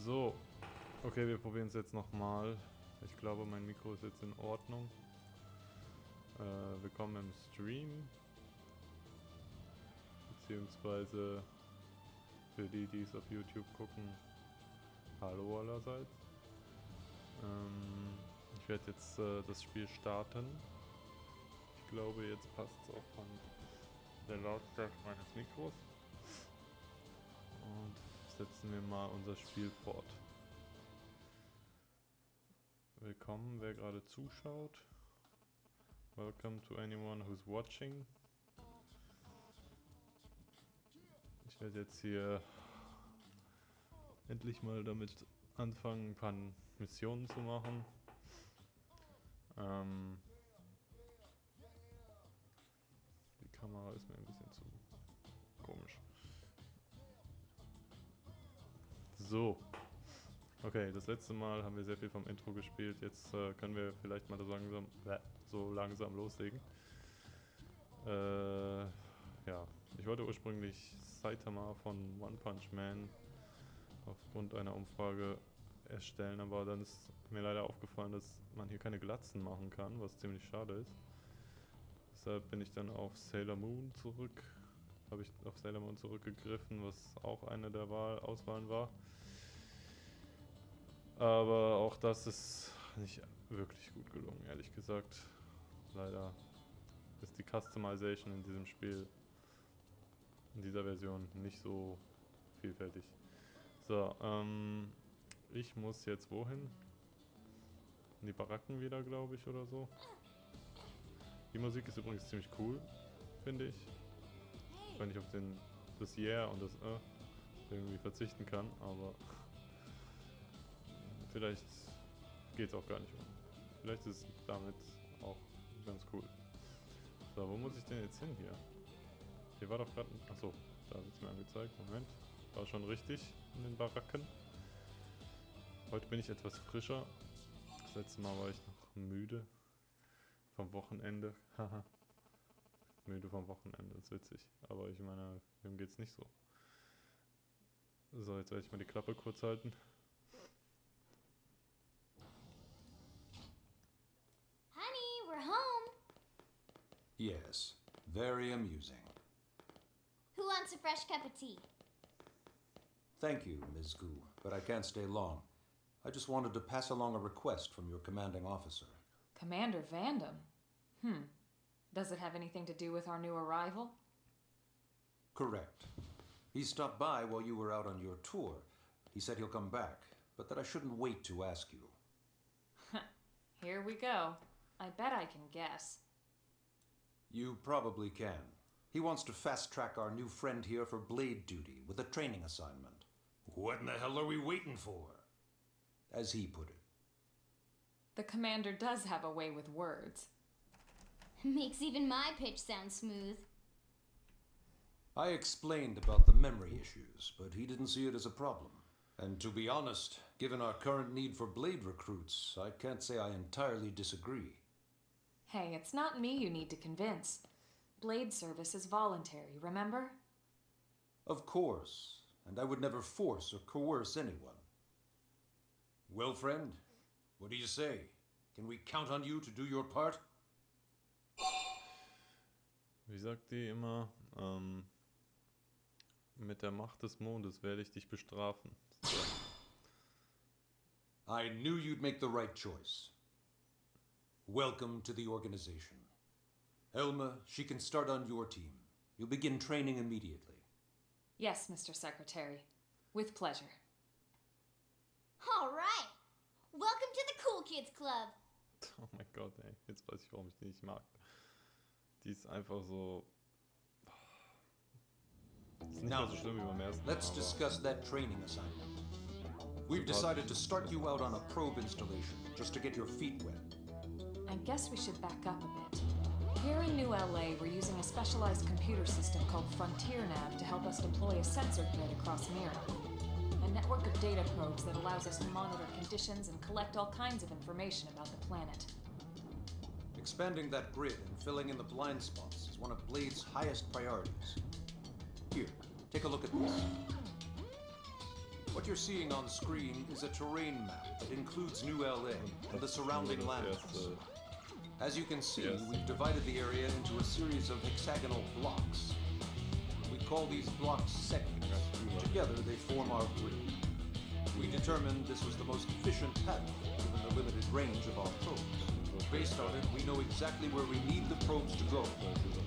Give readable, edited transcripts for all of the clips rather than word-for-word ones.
So, okay, wir probieren es jetzt nochmal. Ich glaube, mein Mikro ist jetzt in Ordnung. Willkommen im Stream. Beziehungsweise für die, die es auf YouTube gucken, hallo allerseits. Ich werde jetzt das Spiel starten. Ich glaube, jetzt passt es auch von der Lautstärke meines Mikros. Und setzen wir mal unser Spiel fort. Willkommen, wer gerade zuschaut. Welcome to anyone who's watching. Ich werde jetzt hier endlich mal damit anfangen, ein paar Missionen zu machen. Die Kamera ist mir ein bisschen zu komisch. So. Okay, das letzte Mal haben wir sehr viel vom Intro gespielt. Jetzt können wir vielleicht mal so langsam loslegen. Ja, ich wollte ursprünglich Saitama von One Punch Man aufgrund einer Umfrage erstellen, aber dann ist mir leider aufgefallen, dass man hier keine Glatzen machen kann, was ziemlich schade ist. Deshalb bin ich dann auf Sailor Moon zurückgegriffen, was auch eine der Auswahlen war. Aber auch das ist nicht wirklich gut gelungen, ehrlich gesagt. Leider ist die Customization in diesem Spiel, in dieser Version, nicht so vielfältig. So, ich muss jetzt wohin? In die Baracken wieder, glaube ich, oder so. Die Musik ist übrigens ziemlich cool, finde ich. Wenn ich auf das Yeah und das irgendwie verzichten kann, aber vielleicht geht es auch gar nicht um. Vielleicht ist es damit auch ganz cool. So, wo muss ich denn jetzt hin hier? Hier war doch gerade... Achso, da wird es mir angezeigt. Moment. War schon richtig in den Baracken. Heute bin ich etwas frischer. Das letzte Mal war ich noch müde. Vom Wochenende. Haha. Müde vom Wochenende, das ist witzig. Aber ich meine, wem geht's nicht so? So, jetzt werde ich mal die Klappe kurz halten. Honey, we're home. Yes, very amusing. Who wants a fresh cup of tea? Thank you, Ms. Gu, but I can't stay long. I just wanted to pass along a request from your commanding officer. Commander Vandam? Does it have anything to do with our new arrival? Correct. He stopped by while you were out on your tour. He said he'll come back, but that I shouldn't wait to ask you. Here we go. I bet I can guess. You probably can. He wants to fast-track our new friend here for blade duty with a training assignment. What in the hell are we waiting for? As he put it. The commander does have a way with words. Makes even my pitch sound smooth. I explained about the memory issues, but he didn't see it as a problem. And to be honest, given our current need for blade recruits, I can't say I entirely disagree. Hey, it's not me you need to convince. Blade service is voluntary, remember? Of course, and I would never force or coerce anyone. Well, friend, what do you say? Can we count on you to do your part? Wie sagt die immer? Mit der Macht des Mondes werde ich dich bestrafen. So. I knew you'd make the right choice. Welcome to the organization. Elma, she can start on your team. You'll begin training immediately. Yes, Mr. Secretary. With pleasure. All right. Welcome to the Cool Kids Club. Oh mein Gott, ey. Jetzt weiß ich, warum ich die nicht mag. Die ist einfach so... Ist nicht mehr so schlimm wie beim ersten Mal. Let's discuss that training assignment. We've decided to start you out on a probe installation, just to get your feet wet. I guess we should back up a bit. Here in New LA, we're using a specialized computer system called Frontier Nav to help us deploy a sensor grid across Mira. A network of data probes that allows us to monitor conditions and collect all kinds of information about the planet. Expanding that grid and filling in the blind spots is one of Blade's highest priorities. Here, take a look at this. What you're seeing on screen is a terrain map that includes New LA and the surrounding landmarks. As you can see, we've divided the area into a series of hexagonal blocks. We call these blocks segments. Together, they form our grid. We determined this was the most efficient pattern, given the limited range of our probes. Based on it, we know exactly where we need the probes to go.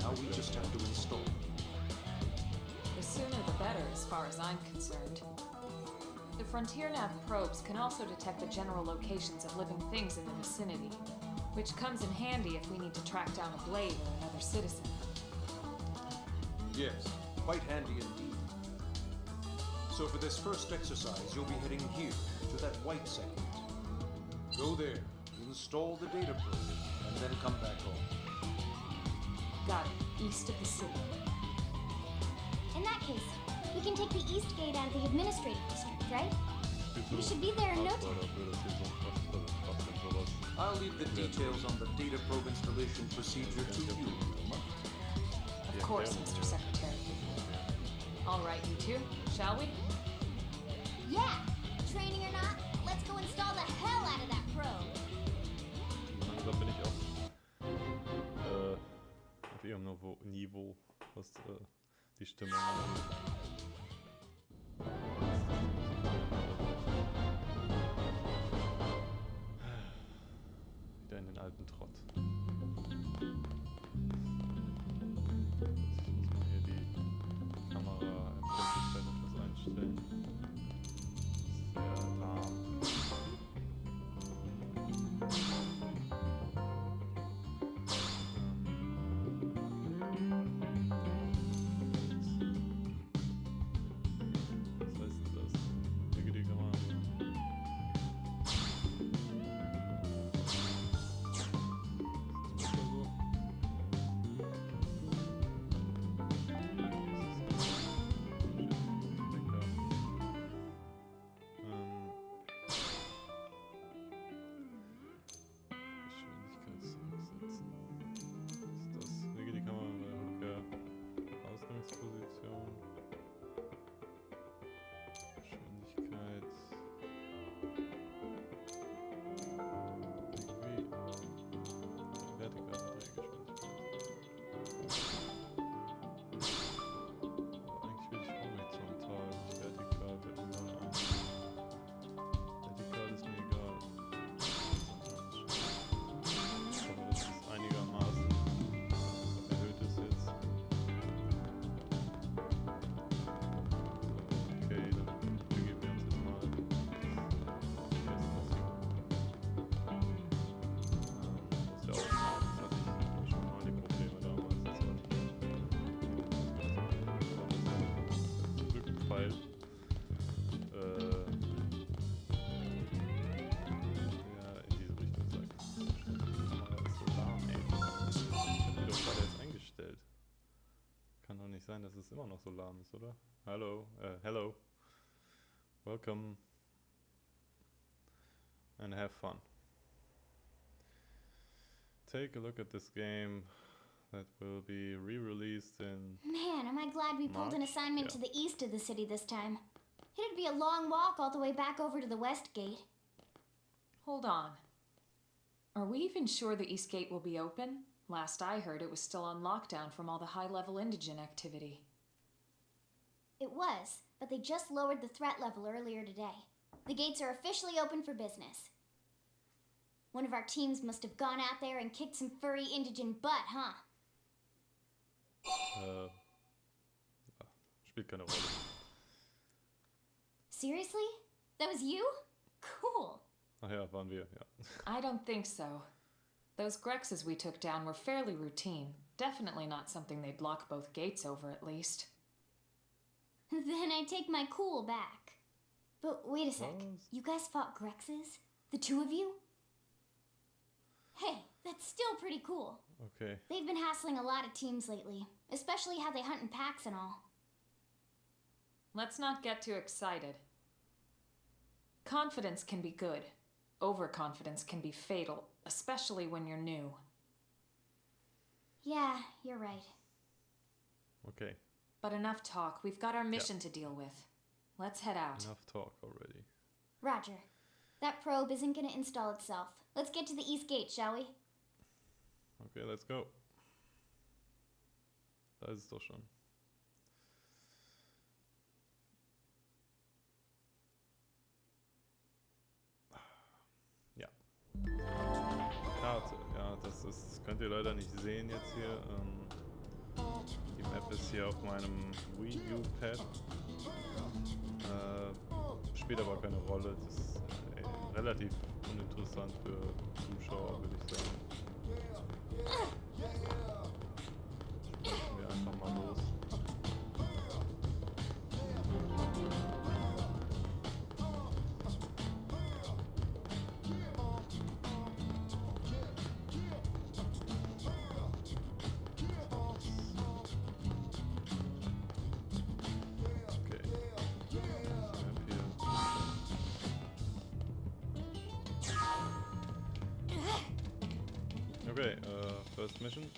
Now we just have to install them. The sooner the better, as far as I'm concerned. The Frontier Nav probes can also detect the general locations of living things in the vicinity, which comes in handy if we need to track down a Blade or another citizen. Yes, quite handy indeed. So for this first exercise, you'll be heading here, to that white segment. Go there, install the data probe, and then come back home. Got it. East of the city. In that case, we can take the East Gate out of the administrative district, right? We should be there in no time. I'll leave the details on the data probe installation procedure to you. Of course, Mr. Secretary. All right, you two, shall we? Yeah! Training or not, let's go install the hell out of that probe! Langsam bin ich auch auf ihrem Niveau, was die Stimme angeht. Wieder in den alten Trott. Ich muss mal hier die Kamera-Empfindlichkeit etwas einstellen. Sehr lahm. Was heißt denn das? Hier geht die Kamera. Sein, dass es immer noch so lahm ist, oder? Hello. Welcome. And have fun. Take a look at this game that will be re-released in... Man, am I glad we pulled an March? assignment to the east of the city this time. It'd be a long walk all the way back over to the West Gate. Hold on. Are we even sure the East Gate will be open? Last I heard, it was still on lockdown from all the high-level indigent activity. It was, but they just lowered the threat level earlier today. The gates are officially open for business. One of our teams must have gone out there and kicked some furry indigent butt, huh? Spielt keine Rolle. Seriously? That was you? Cool. Ach ja, waren wir, ja. I don't think so. Those Grexes we took down were fairly routine. Definitely not something they'd lock both gates over, at least. Then I take my cool back. But wait a sec. Was? You guys fought Grexes? The two of you? Hey, that's still pretty cool. Okay. They've been hassling a lot of teams lately, especially how they hunt in packs and all. Let's not get too excited. Confidence can be good. Overconfidence can be fatal, especially when you're new. Yeah, you're right. Okay. But enough talk. We've got our mission to deal with. Let's head out. Enough talk already. Roger. That probe isn't gonna install itself. Let's get to the east gate, shall we? Okay, let's go. Da ist es doch schon. Ja. Karte. Ja, das könnt ihr leider nicht sehen jetzt hier. Die Map ist hier auf meinem Wii U Pad. Spielt aber keine Rolle. Das ist relativ uninteressant für Zuschauer, würde ich sagen. Sprechen wir einfach mal los. Okay, first mission.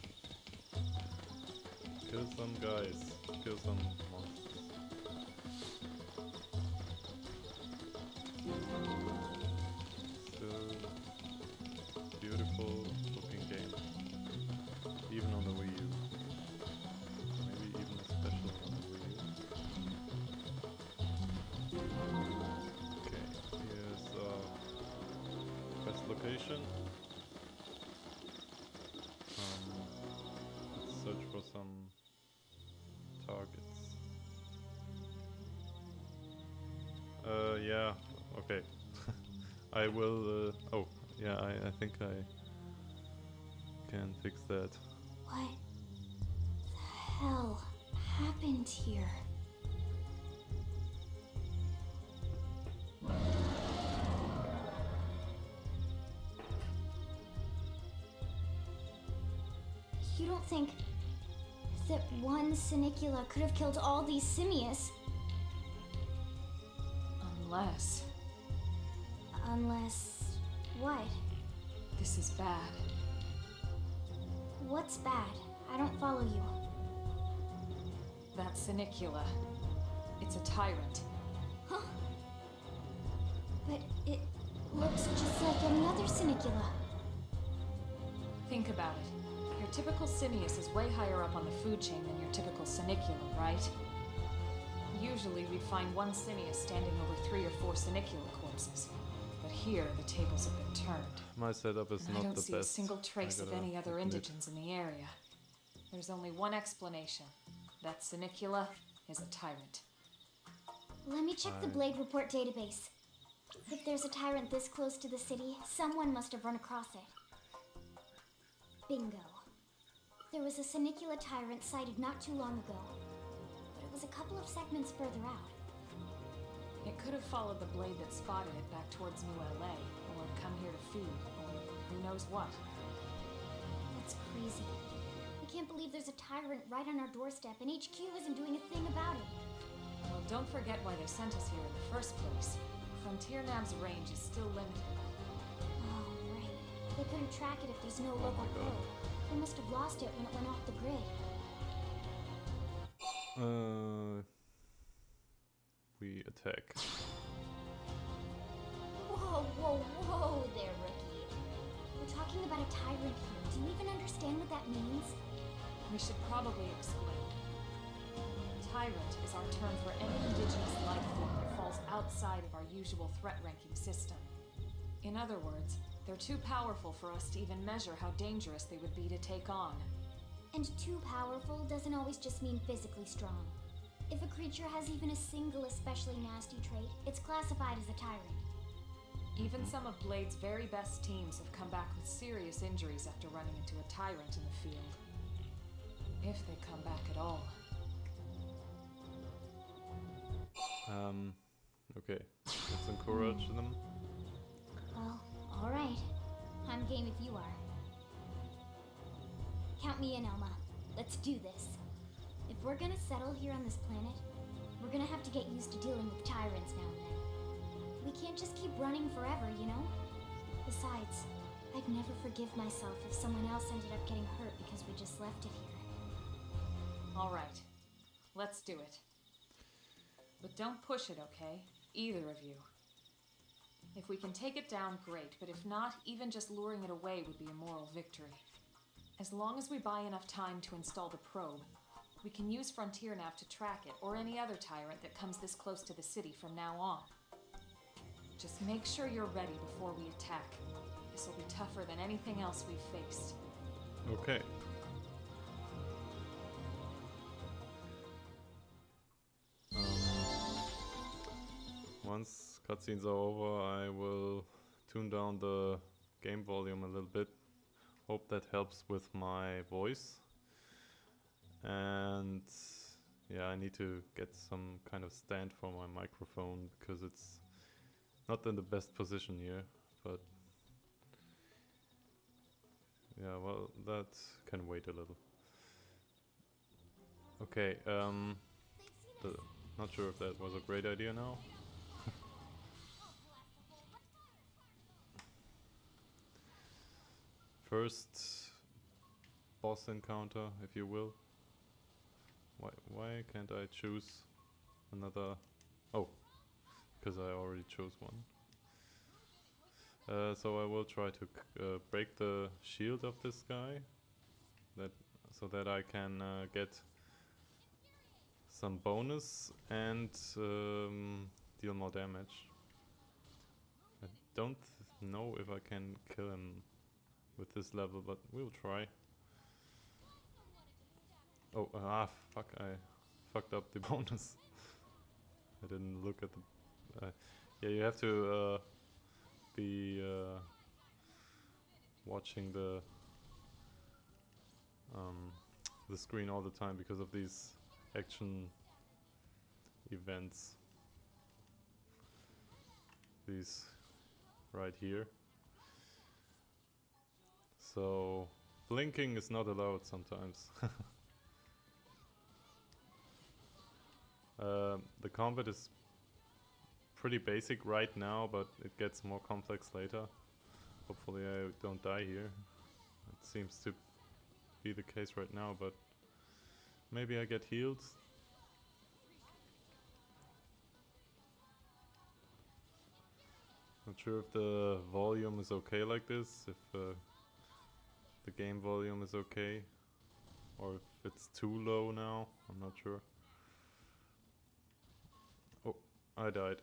Kill some guys. Kill some monsters. Still beautiful looking game. Even on the Wii U. Maybe even especially on the Wii U. Okay, here's quest location. Let's search for some targets. Yeah, okay. I will, oh, yeah, I think I can fix that. What the hell happened here? You don't think that one Sinicula could have killed all these simius? Unless... what? This is bad. What's bad? I don't follow you. That Sinicula. It's a tyrant. Huh? But it looks just like any other Sinicula. Think about it. Your typical simius is way higher up on the food chain than your typical Sinicula, right? Usually we'd find one simius standing over 3 or 4 Sinicula corpses. But here, the tables have been turned. My setup is And not I the don't best. see a single trace of any other admit. indigents in the area. There's only one explanation. That Sinicula is a tyrant. Let me check the Blade Report database. If there's a tyrant this close to the city, someone must have run across it. Bingo. There was a Sinicula tyrant sighted not too long ago, but it was a couple of segments further out. It could have followed the blade that spotted it back towards New LA, or come here to feed, or who knows what. That's crazy. I can't believe there's a tyrant right on our doorstep, and HQ isn't doing a thing about it. Well, don't forget why they sent us here in the first place. Frontier Nav's range is still limited. Oh, right. They couldn't track it if there's no local God. probe. They must have lost it when it went off the grid. We attack. Whoa there, rookie. We're talking about a tyrant here. Do you even understand what that means? We should probably explain. Tyrant is our term for any indigenous life form that falls outside of our usual threat ranking system. In other words, they're too powerful for us to even measure how dangerous they would be to take on. And too powerful doesn't always just mean physically strong. If a creature has even a single especially nasty trait, it's classified as a tyrant. Even some of Blade's very best teams have come back with serious injuries after running into a tyrant in the field. If they come back at all. Okay. Let's encourage them. Well, alright. I'm game if you are. Count me in, Elma. Let's do this. If we're gonna settle here on this planet, we're gonna have to get used to dealing with tyrants now and then. We can't just keep running forever, you know? Besides, I'd never forgive myself if someone else ended up getting hurt because we just left it here. All right. Let's do it. but don't push it, okay? Either of you. If we can take it down, great, but if not, even just luring it away would be a moral victory. As long as we buy enough time to install the probe, we can use Frontier Nav to track it, or any other tyrant that comes this close to the city from now on. Just make sure you're ready before we attack. This will be tougher than anything else we've faced. Okay. Once cutscenes are over, I will tune down the game volume a little bit. Hope that helps with my voice. And yeah, I need to get some kind of stand for my microphone because it's not in the best position here, but yeah, well, that can wait a little. Okay, not sure if that was a great idea now. First boss encounter, if you will. Why can't I choose another? Oh, because I already chose one. So I will try to break the shield of this guy, so that I can get some bonus and deal more damage. I don't know if I can kill him with this level, but we'll try. Oh, fuck, I fucked up the bonus. I didn't look at the... yeah, you have to be watching the screen all the time because of these action events. These right here. So blinking is not allowed sometimes. The combat is pretty basic right now, but it gets more complex later. Hopefully I don't die here. It seems to be the case right now, but maybe I get healed. Not sure if the volume is okay like this, if the game volume is okay, or if it's too low now, I'm not sure. Oh, I died.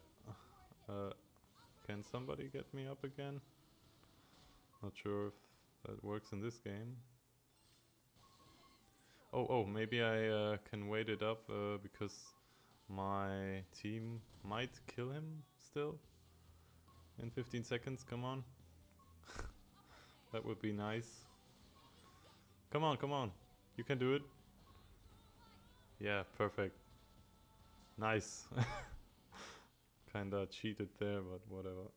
Can somebody get me up again? Not sure if that works in this game. Oh, maybe I can wait it up because my team might kill him still in 15 seconds. Come on. That would be nice. Come on. You can do it. Yeah, perfect. Nice. Kinda cheated there, but whatever.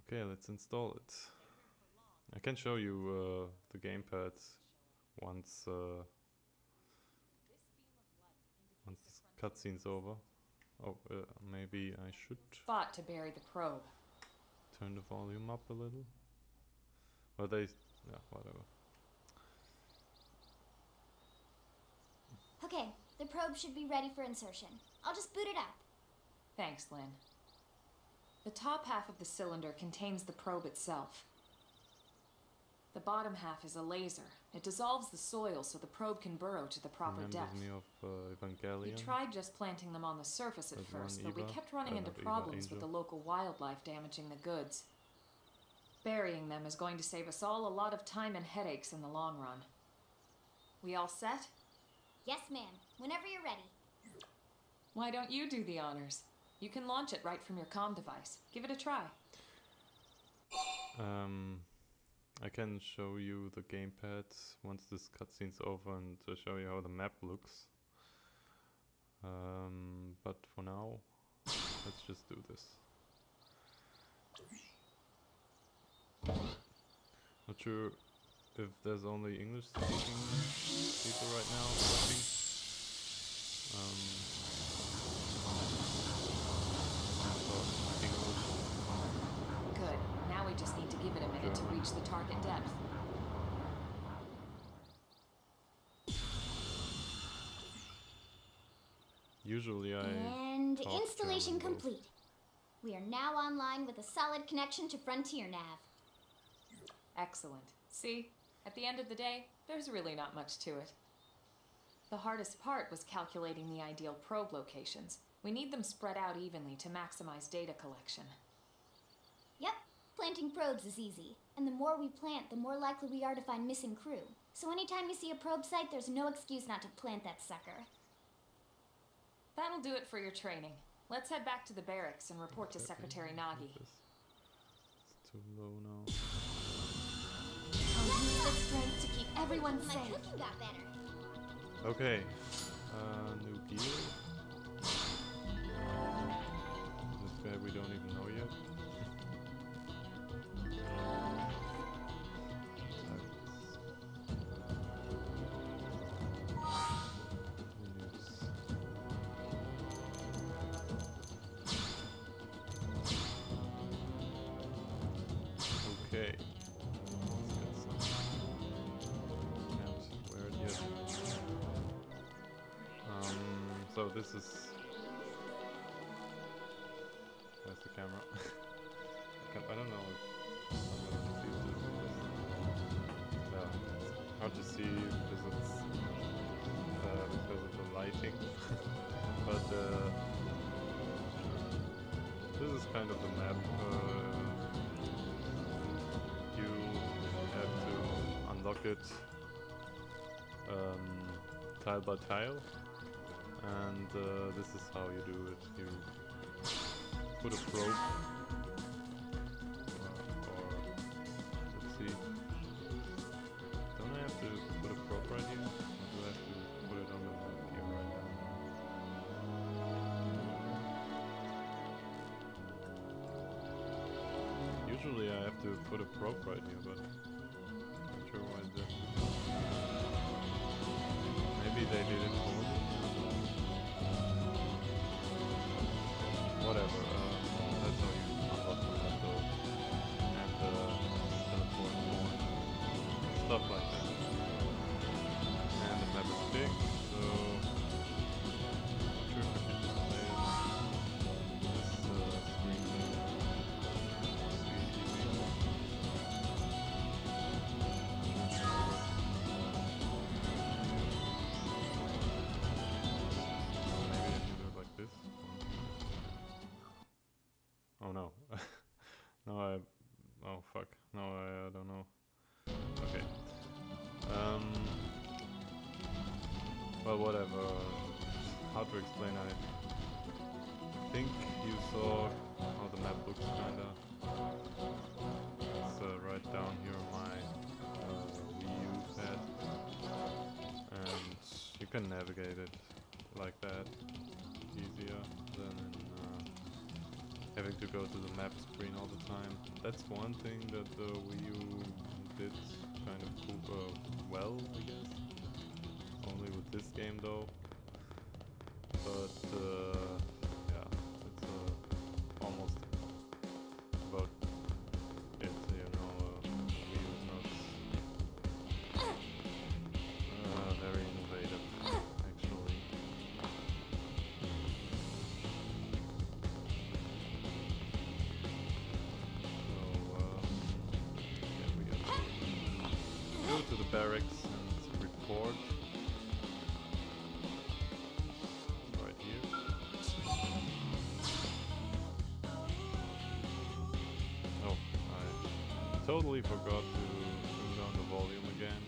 Okay, let's install it. I can show you the gamepad once this cutscene's over. Oh, maybe I should Spot to bury the probe. turn the volume up a little. Well, yeah, whatever. Okay, the probe should be ready for insertion. I'll just boot it up. Thanks, Lynn. The top half of the cylinder contains the probe itself. The bottom half is a laser. It dissolves the soil so the probe can burrow to the proper Reminds depth. me of Evangelion. We tried just planting them on the surface at There's first, one but we Eva, kept running into not Eva, problems with the Angel. local wildlife damaging the goods. Burying them is going to save us all a lot of time and headaches in the long run. We all set? Yes, ma'am. Whenever you're ready. Why don't you do the honors? You can launch it right from your comm device. Give it a try. I can show you the gamepad once this cutscene's over and to show you how the map looks. But for now, let's just do this. Not sure if there's only English speaking people right now watching. So English. give it a minute to reach the target depth. Usually I And talk installation German, though. complete. We are now online with a solid connection to Frontier Nav. Excellent. See, at the end of the day, there's really not much to it. The hardest part was calculating the ideal probe locations. We need them spread out evenly to maximize data collection. Yep, planting probes is easy. And the more we plant, the more likely we are to find missing crew. So anytime you see a probe site, there's no excuse not to plant that sucker. That'll do it for your training. Let's head back to the barracks and report to Okay, Secretary Nagi. It's too low now. I'll use this strength to keep everyone My safe. cooking got better. Okay. New gear. This guy we don't even know yet. Okay. Let's get some. And where it is. So this is. Where's the camera? I don't know if I'm gonna see this. Yeah, hard to see because of the lighting. But this is kind of the map. You have to unlock it tile by tile, and this is how you do it. You put a probe, or let's see. Don't I have to put a probe right here? Or do I have to put it on the map here right now? Usually I have to put a probe right here, but I'm not sure why that. Maybe they did it for me. Whatever, that's how you unlock the map though. And teleport more. Stuff like that. And the map is big, so I'm not sure if I can just play this screen thing. Oh no. Oh fuck. No, I don't know. Okay. Well, whatever. How to explain? I think you saw how the map looks kinda. It's right down here on my Wii U pad. And you can navigate it like that. Easier than having to go to the map screen all the time. That's one thing that the Wii U did kind of cool, well, I guess. Only with this game though. But yeah, it's almost about it, you know. Wii U is not very innovative, actually. Go to the barracks and report. Right here. Oh, I totally forgot to turn down the volume again.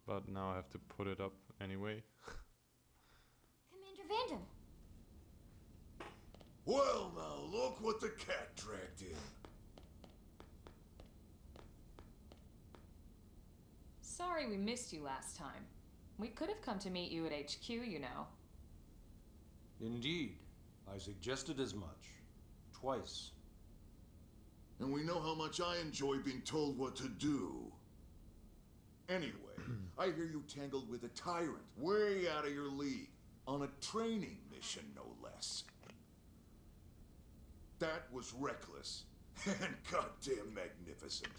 But now I have to put it up anyway. Commander Vandam. Well, now look what the cat dragged in. Sorry we missed you last time. We could have come to meet you at HQ, you know. Indeed. I suggested as much. Twice. And we know how much I enjoy being told what to do. Anyway, I hear you tangled with a tyrant way out of your league. on a training mission, no less. That was reckless and goddamn magnificent.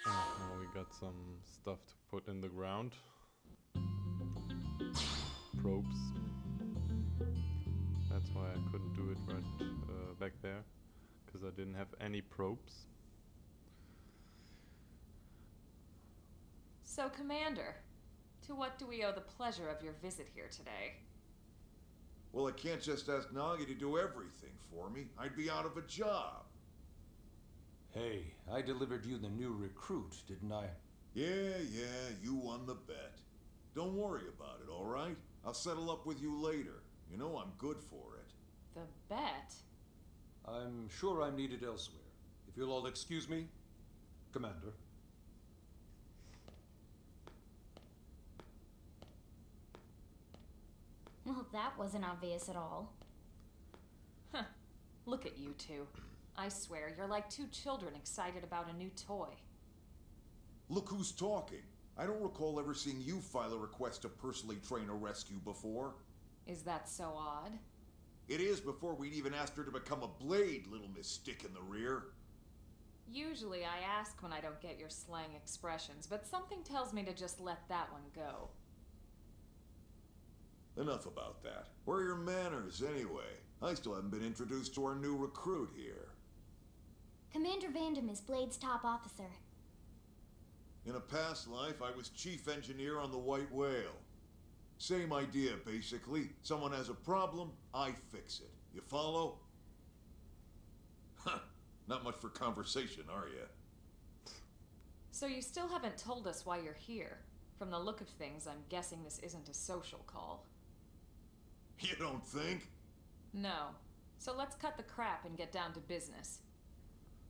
Now we got some stuff to put in the ground. Probes. That's why I couldn't do it right back there, because I didn't have any probes. So, Commander, to what do we owe the pleasure of your visit here today? Well, I can't just ask Nagi to do everything for me. I'd be out of a job. Hey, I delivered you the new recruit, didn't I? Yeah, you won the bet. Don't worry about it, all right? I'll settle up with you later. You know I'm good for it. The bet? I'm sure I'm needed elsewhere. If you'll all excuse me, Commander. Well, that wasn't obvious at all. Huh. Look at you two. I swear, you're like two children excited about a new toy. Look who's talking. I don't recall ever seeing you file a request to personally train a rescue before. Is that so odd? It is before we'd even asked her to become a blade, little Miss Stick in the Rear. Usually I ask when I don't get your slang expressions, but something tells me to just let that one go. Enough about that. Where are your manners, anyway? I still haven't been introduced to our new recruit here. Commander Vandam is Blade's top officer. In a past life, I was chief engineer on the White Whale. Same idea, basically. Someone has a problem, I fix it. You follow? Huh. Not much for conversation, are you? So you still haven't told us why you're here. From the look of things, I'm guessing this isn't a social call. You don't think? No. So let's cut the crap and get down to business.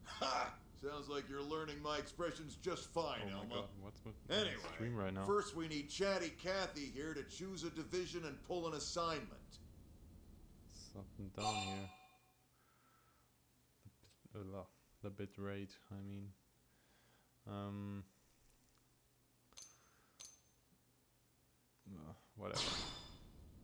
Ha! Sounds like you're learning my expressions just fine, Oh my Elma. god, what's with my stream Anyway, right now? first we need Chatty Cathy here to choose a division and pull an assignment. Something down here. The bit rate, I mean. Whatever.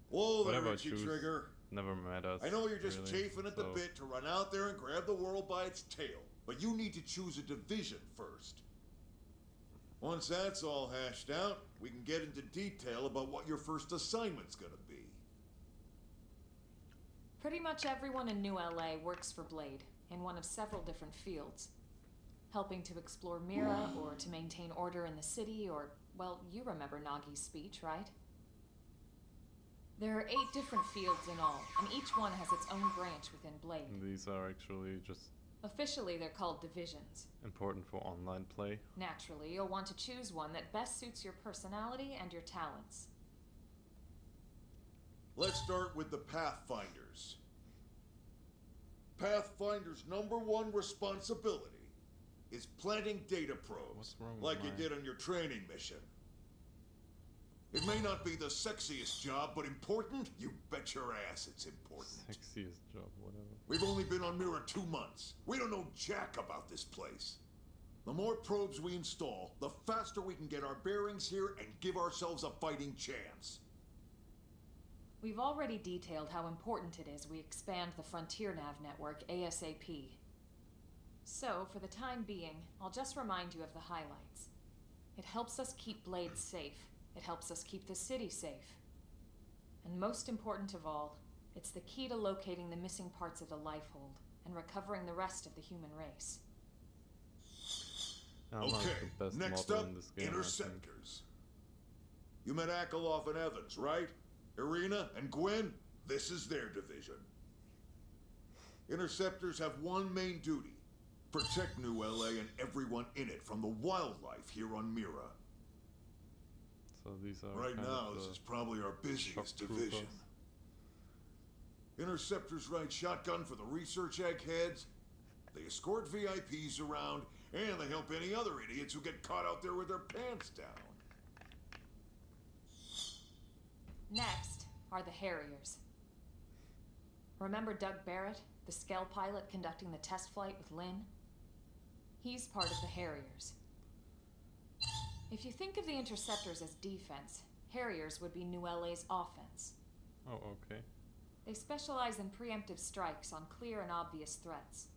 Whoa there, Whatever I Richie choose. Trigger. Never matters. I know you're just really, chafing at the so- bit to run out there and grab the world by its tail, but you need to choose a division first. Once that's all hashed out, we can get into detail about what your first assignment's gonna be. Pretty much everyone in New LA works for Blade, in one of several different fields. Helping to explore Mira, or to maintain order in the city, or, well, you remember Nagi's speech, right? There are 8 different fields in all, and each one has its own branch within Blade. These are actually just Officially, they're called divisions. important for online play. Naturally, you'll want to choose one that best suits your personality and your talents. Let's start with the Pathfinders. Pathfinder's #1 responsibility is planting data probes, What's wrong with like you my- did on your training mission. It may not be the sexiest job, but important? You bet your ass it's important. Sexiest job, whatever. We've only been on Mirror 2 months. We don't know jack about this place. The more probes we install, the faster we can get our bearings here and give ourselves a fighting chance. We've already detailed how important it is we expand the Frontier Nav network ASAP. So, for the time being, I'll just remind you of the highlights. It helps us keep Blade safe. It helps us keep the city safe. And most important of all, it's the key to locating the missing parts of the Lifehold and recovering the rest of the human race. Alma's Okay, the best next model up, in this game, I think. Interceptors. You met Akeloff and Evans, right? Irina and Gwen, this is their division. Interceptors have one main duty: protect New LA and everyone in it from the wildlife here on Mira. So these are Right kind now, of this the is probably our busiest shock division. troopers. Interceptors ride shotgun for the research eggheads, they escort VIPs around, and they help any other idiots who get caught out there with their pants down. Next are the Harriers. Remember Doug Barrett? the Skell pilot conducting the test flight with Lynn. He's part of the Harriers. If you think of the Interceptors as defense, Harriers would be New LA's offense. Oh, okay. They specialize in preemptive strikes on clear and obvious threats.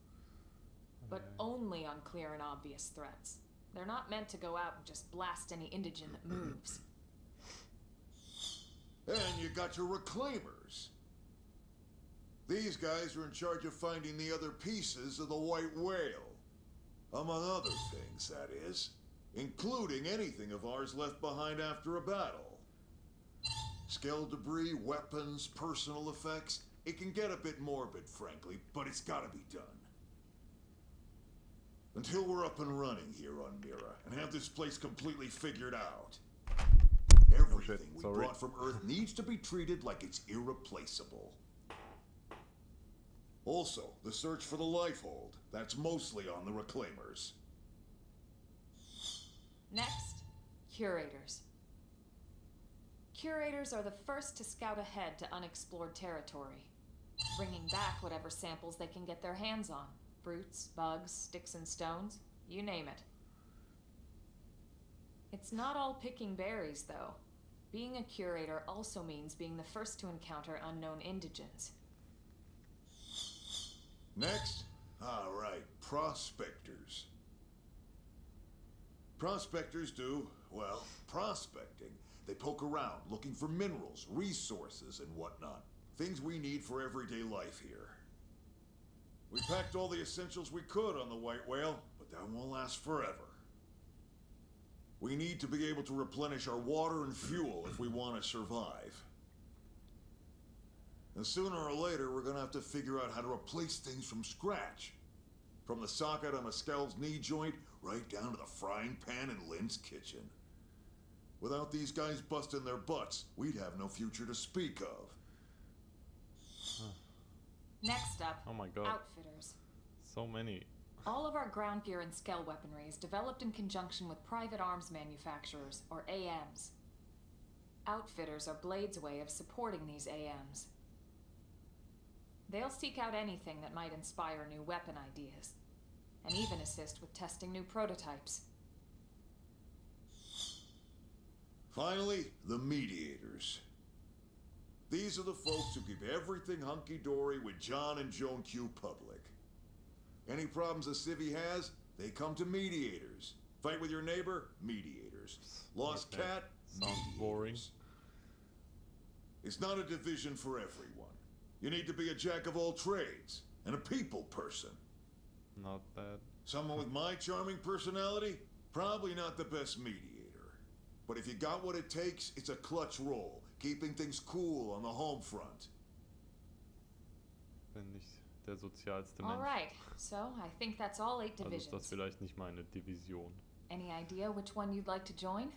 But only on clear and obvious threats. They're not meant to go out and just blast any indigent that moves. And you got your reclaimers. These guys are in charge of finding the other pieces of the White Whale. Among other things, that is. Including anything of ours left behind after a battle. Skell debris, weapons, personal effects. It can get a bit morbid, frankly, but it's gotta be done. Until we're up and running here on Mira and have this place completely figured out. Everything we brought from Earth needs to be treated like it's irreplaceable. Also, the search for the Lifehold. That's mostly on the Reclaimers. Next, Curators. Curators are the first to scout ahead to unexplored territory, bringing back whatever samples they can get their hands on. Fruits, bugs, sticks and stones, you name it. It's not all picking berries, though. Being a curator also means being the first to encounter unknown indigents. Next? All right, prospectors. Prospectors do, well, prospecting. They poke around, looking for minerals, resources, and whatnot. Things we need for everyday life here. We packed all the essentials we could on the White Whale, but that won't last forever. We need to be able to replenish our water and fuel if we want to survive. And sooner or later, we're gonna have to figure out how to replace things from scratch. From the socket on Mescal's knee joint, right down to the frying pan in Lynn's kitchen. Without these guys busting their butts, we'd have no future to speak of. Next up, Oh my god. Outfitters. So many. All of our ground gear and Skell weaponry is developed in conjunction with private arms manufacturers, or AMs. Outfitters are Blade's way of supporting these AMs. They'll seek out anything that might inspire new weapon ideas, and even assist with testing new prototypes. Finally, the Mediators. These are the folks who keep everything hunky-dory with John and Joan Q public. Any problems a civvy has, they come to Mediators. Fight with your neighbor? Mediators. Lost Okay. cat? Sounds boring. Mediators. It's not a division for everyone. You need to be a jack of all trades, and a people person. Not bad. Someone with my charming personality? Probably not the best mediator. But if you got what it takes, it's a clutch role, keeping things cool on the home front. Bin nicht der sozialste All Mensch. right, so I think that's all 8 Also ist das divisions. vielleicht nicht meine Division. Any idea which one you'd like to join?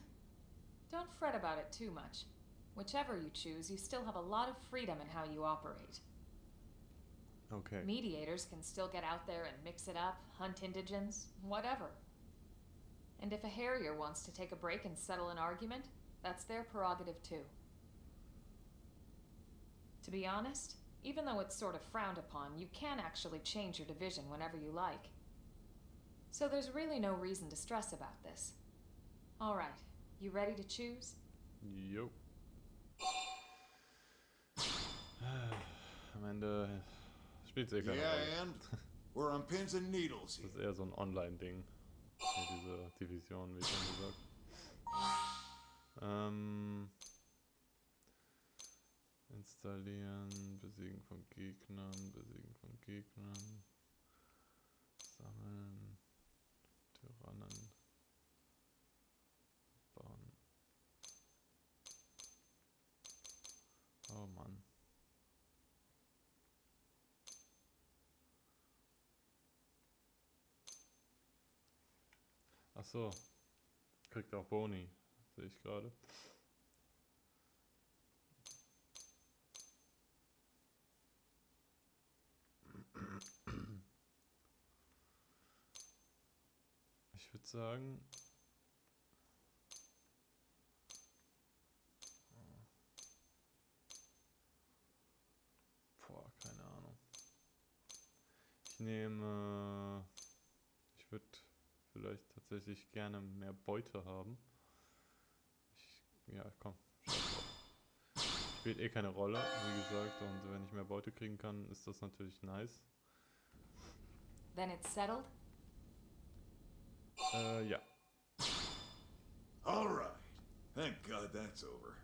Don't fret about it too much. Whichever you choose, you still have a lot of freedom in how you operate. Okay. Mediators can still get out there and mix it up, hunt indigents, whatever. And if a Harrier wants to take a break and settle an argument, that's their prerogative too. To be honest, even though it's sort of frowned upon, you can actually change your division whenever you like. So there's really no reason to stress about this. Alright, you ready to choose? Jo. Am Ende spielt eh keine Yeah, Rolle. and we're on pins and needles Das here. ist eher so ein Online-Ding. Hier diese Division, wie schon gesagt. Installieren, besiegen von Gegnern, sammeln, Tyrannen, bauen. Oh Mann. Ach so, kriegt auch Boni, sehe ich gerade. Ich würde sagen, boah, keine Ahnung. nehme... Ich würde vielleicht tatsächlich gerne mehr Beute haben. Ja, komm. Spielt eh keine Rolle, wie gesagt. Und wenn ich mehr Beute kriegen kann, ist das natürlich nice. Then it's settled? Ja. All right. Thank God that's over.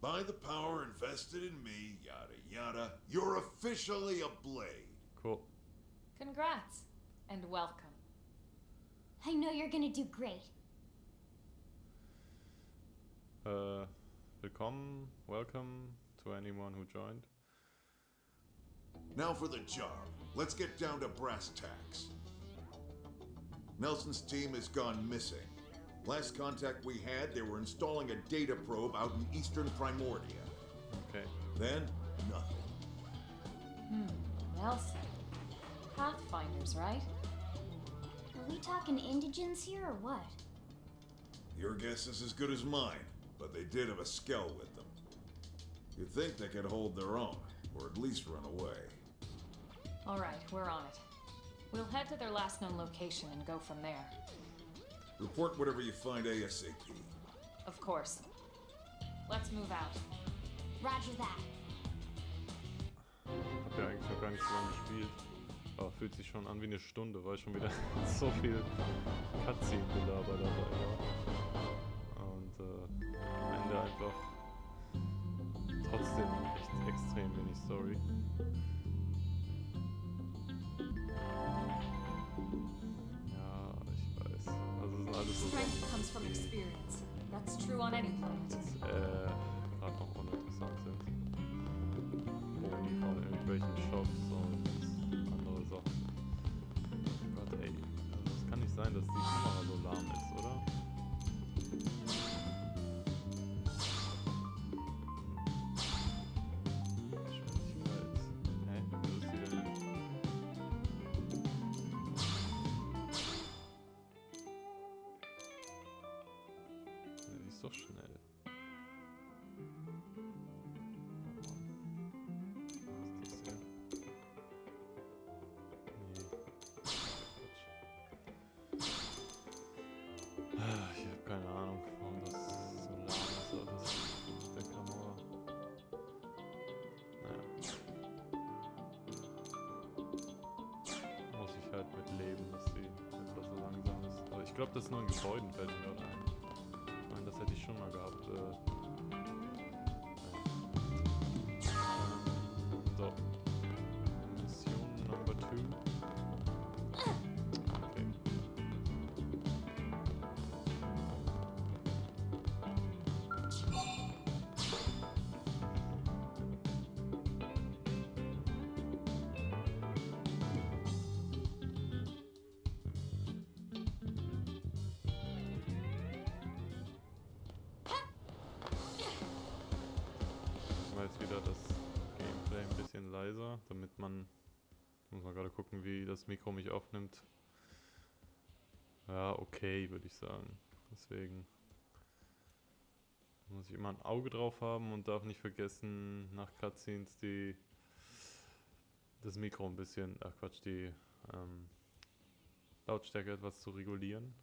By the power invested in me, yada yada, you're officially a Blade. Cool. Congrats. And welcome. I know you're gonna do great. Willkommen, welcome to anyone who joined. Now for the job. Let's get down to brass tacks. Nelson's team has gone missing. Last contact we had, they were installing a data probe out in eastern Primordia. Okay. Then, nothing. Nelson. Pathfinders, right? Are we talking indigents here or what? Your guess is as good as mine, but they did have a skell with them. You'd think they could hold their own, or at least run away. Alright, we're on it. We'll head to their last known location and go from there. Report whatever you find ASAP. Of course. Let's move out. Roger that. Hab ja eigentlich noch gar nicht so lange gespielt. Aber fühlt sich schon an wie eine Stunde, weil schon wieder so viel Cutscene-Gelaber dabei war. Und am Ende einfach trotzdem echt extrem wenig Story. Ja, ich weiß. Also es sind alles so Strength Sachen, comes from die experience. That's true on any planet. gerade noch uninteressant sind. Boni von irgendwelchen Shops und andere Sachen. Gott ey, also es kann nicht sein, dass die Kamera so lahm ist, oder? Geschwindigkeit. Hä? Wo ist die denn? Ja, die ist doch schnell. Was ist das hier? Nee. Quatsch. Ich habe keine Ahnung, warum das so lahm ist alles mit der Kamera. Naja. Muss ich halt mit leben, dass die etwas so langsam ist. Aber ich glaube, das ist nur in Gebäuden, fällt mir gerade ein. Ich meine, das hätte ich schon mal gehabt. So. Mission Number 2. Okay. Machen wir jetzt wieder das Gameplay ein bisschen leiser, damit man... Muss mal gerade gucken, wie das Mikro mich aufnimmt. Ja, okay, würde ich sagen. Deswegen muss ich immer ein Auge drauf haben und darf nicht vergessen, nach Cutscenes das Mikro ein bisschen, ach Quatsch, die Lautstärke etwas zu regulieren.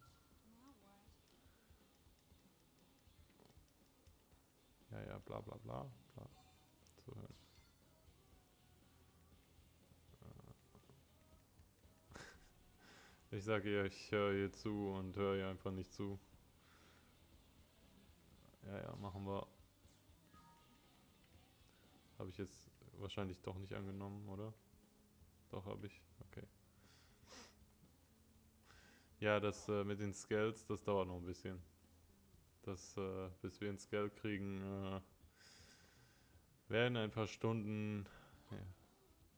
Ja, bla bla bla. Bla. Zuhören. Ich sage ihr, ich höre ihr zu und höre ihr einfach nicht zu. Ja, machen wir. Habe ich jetzt wahrscheinlich doch nicht angenommen, oder? Doch, habe ich. Okay. Ja, das mit den Scales, das dauert noch ein bisschen. Das, bis wir einen Scale kriegen, werden ein paar Stunden. Ja,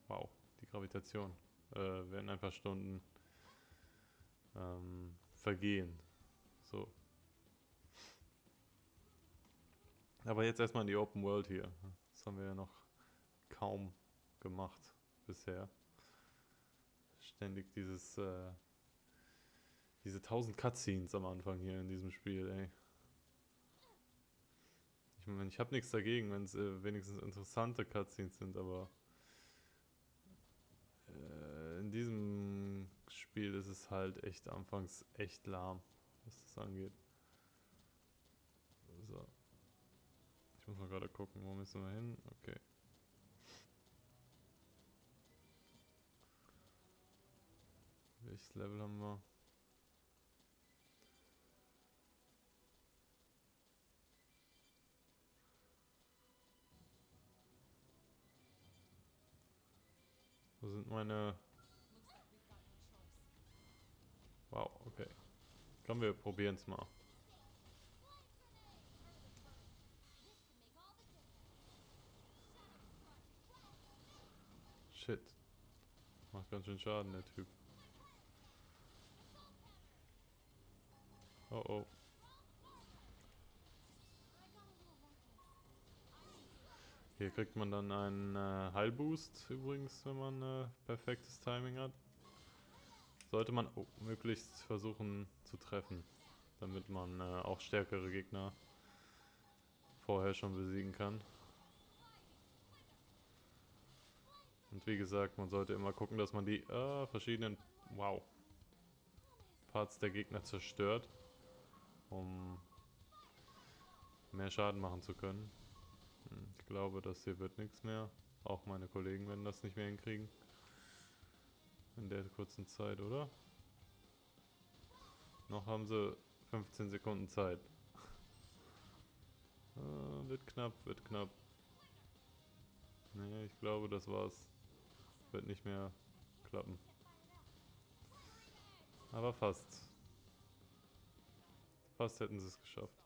wow, die Gravitation. Werden ein paar Stunden vergehen. So. Aber jetzt erstmal in die Open World hier. Das haben wir ja noch kaum gemacht bisher. Ständig diese 1000 Cutscenes am Anfang hier in diesem Spiel, ey. Ich meine, ich habe nichts dagegen, wenn es wenigstens interessante Cutscenes sind, aber in diesem Spiel ist es halt echt anfangs echt lahm, was das angeht. So. Ich muss mal gerade gucken, wo müssen wir hin? Okay. Welches Level haben wir? Wo sind meine... Wow, okay. Komm, wir probieren es mal. Shit. Macht ganz schön Schaden, der Typ. Oh oh. Hier kriegt man dann einen Heilboost übrigens, wenn man perfektes Timing hat. Sollte man möglichst versuchen zu treffen, damit man auch stärkere Gegner vorher schon besiegen kann. Und wie gesagt, man sollte immer gucken, dass man die verschiedenen Parts der Gegner zerstört, um mehr Schaden machen zu können. Ich glaube, das hier wird nichts mehr. Auch meine Kollegen werden das nicht mehr hinkriegen. In der kurzen Zeit, oder? Noch haben sie 15 Sekunden Zeit. Wird knapp, wird knapp. Nee, ich glaube, das war's. Wird nicht mehr klappen. Aber fast. Fast hätten sie es geschafft.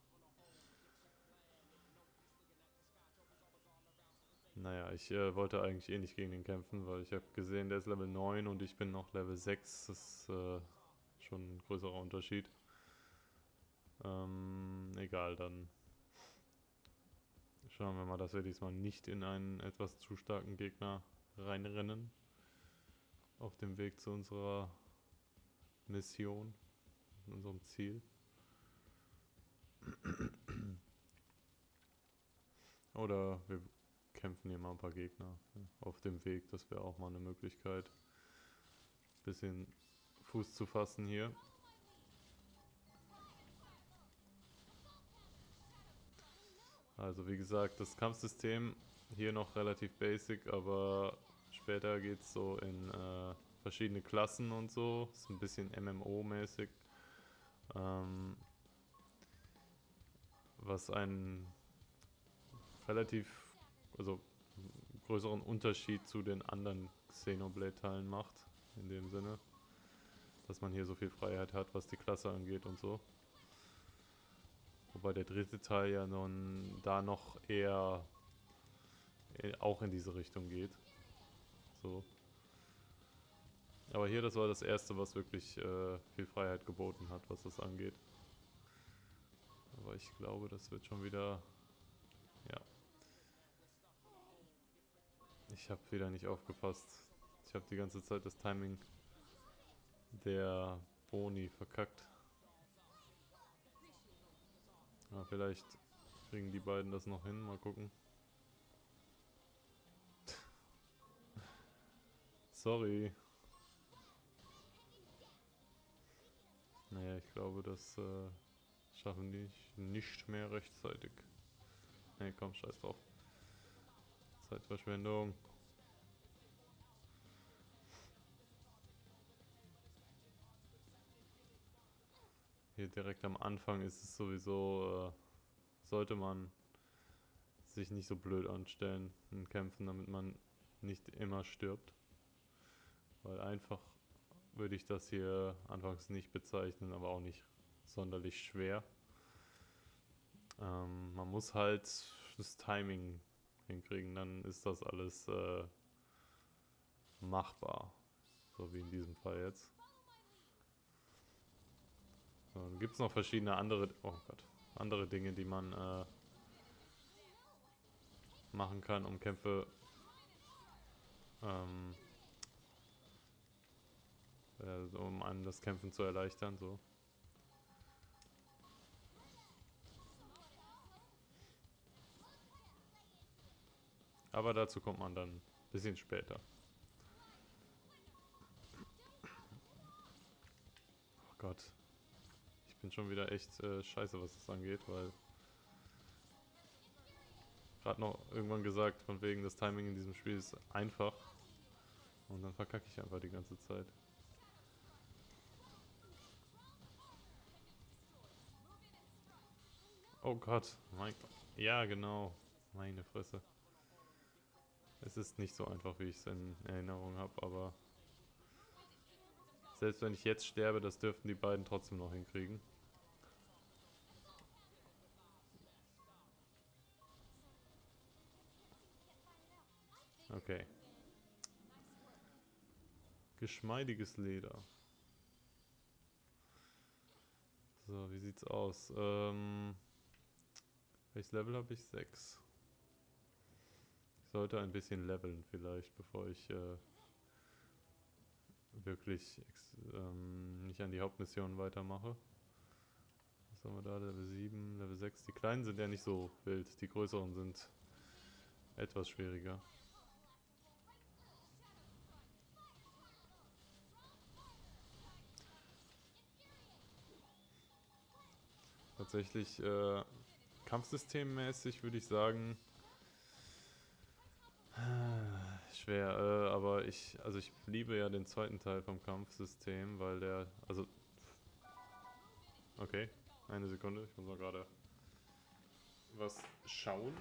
Naja, ich wollte eigentlich eh nicht gegen ihn kämpfen, weil ich habe gesehen, der ist Level 9 und ich bin noch Level 6. Das ist schon ein größerer Unterschied. Egal, dann schauen wir mal, dass wir diesmal nicht in einen etwas zu starken Gegner reinrennen. Auf dem Weg zu unserer Mission, unserem Ziel. Oder wir kämpfen hier mal ein paar Gegner auf dem Weg. Das wäre auch mal eine Möglichkeit. Bisschen Fuß zu fassen hier. Also wie gesagt, das Kampfsystem hier noch relativ basic, aber später geht es so in verschiedene Klassen und so. Ist ein bisschen MMO-mäßig. Was einen relativ, also größeren Unterschied zu den anderen Xenoblade-Teilen macht. In dem Sinne, dass man hier so viel Freiheit hat, was die Klasse angeht und so. Wobei der dritte Teil ja nun da noch eher auch in diese Richtung geht. So. Aber hier, das war das erste, was wirklich viel Freiheit geboten hat, was das angeht. Aber ich glaube, das wird schon wieder... Ja. Ich habe wieder nicht aufgepasst. Ich habe die ganze Zeit das Timing der Boni verkackt. Ja, vielleicht kriegen die beiden das noch hin. Mal gucken. Sorry. Naja, ich glaube, das schaffen die nicht mehr rechtzeitig. Ne, komm, scheiß drauf. Zeitverschwendung. Hier direkt am Anfang ist es sowieso, sollte man sich nicht so blöd anstellen in Kämpfen, damit man nicht immer stirbt. Weil einfach würde ich das hier anfangs nicht bezeichnen, aber auch nicht sonderlich schwer. Man muss halt das Timing hinkriegen, dann ist das alles machbar. So wie in diesem Fall jetzt. So, dann gibt es noch verschiedene andere Dinge, die man machen kann, um Kämpfe um einem das Kämpfen zu erleichtern. So. Aber dazu kommt man dann ein bisschen später. Gott. Ich bin schon wieder echt scheiße, was das angeht, weil... Gerade noch irgendwann gesagt, von wegen das Timing in diesem Spiel ist einfach. Und dann verkacke ich einfach die ganze Zeit. Oh Gott, mein Gott. Ja, genau. Meine Fresse. Es ist nicht so einfach, wie ich es in Erinnerung habe, aber selbst wenn ich jetzt sterbe, das dürften die beiden trotzdem noch hinkriegen. Okay. Geschmeidiges Leder. So, wie sieht's aus? Welches Level habe ich? 6. Ich sollte ein bisschen leveln vielleicht, bevor ich wirklich nicht an die Hauptmission weitermache. Was haben wir da? Level 7, Level 6. Die kleinen sind ja nicht so wild, die größeren sind etwas schwieriger. Tatsächlich kampfsystemmäßig würde ich sagen, schwer, aber ich liebe ja den zweiten Teil vom Kampfsystem, weil der, okay, eine Sekunde, ich muss mal gerade was schauen,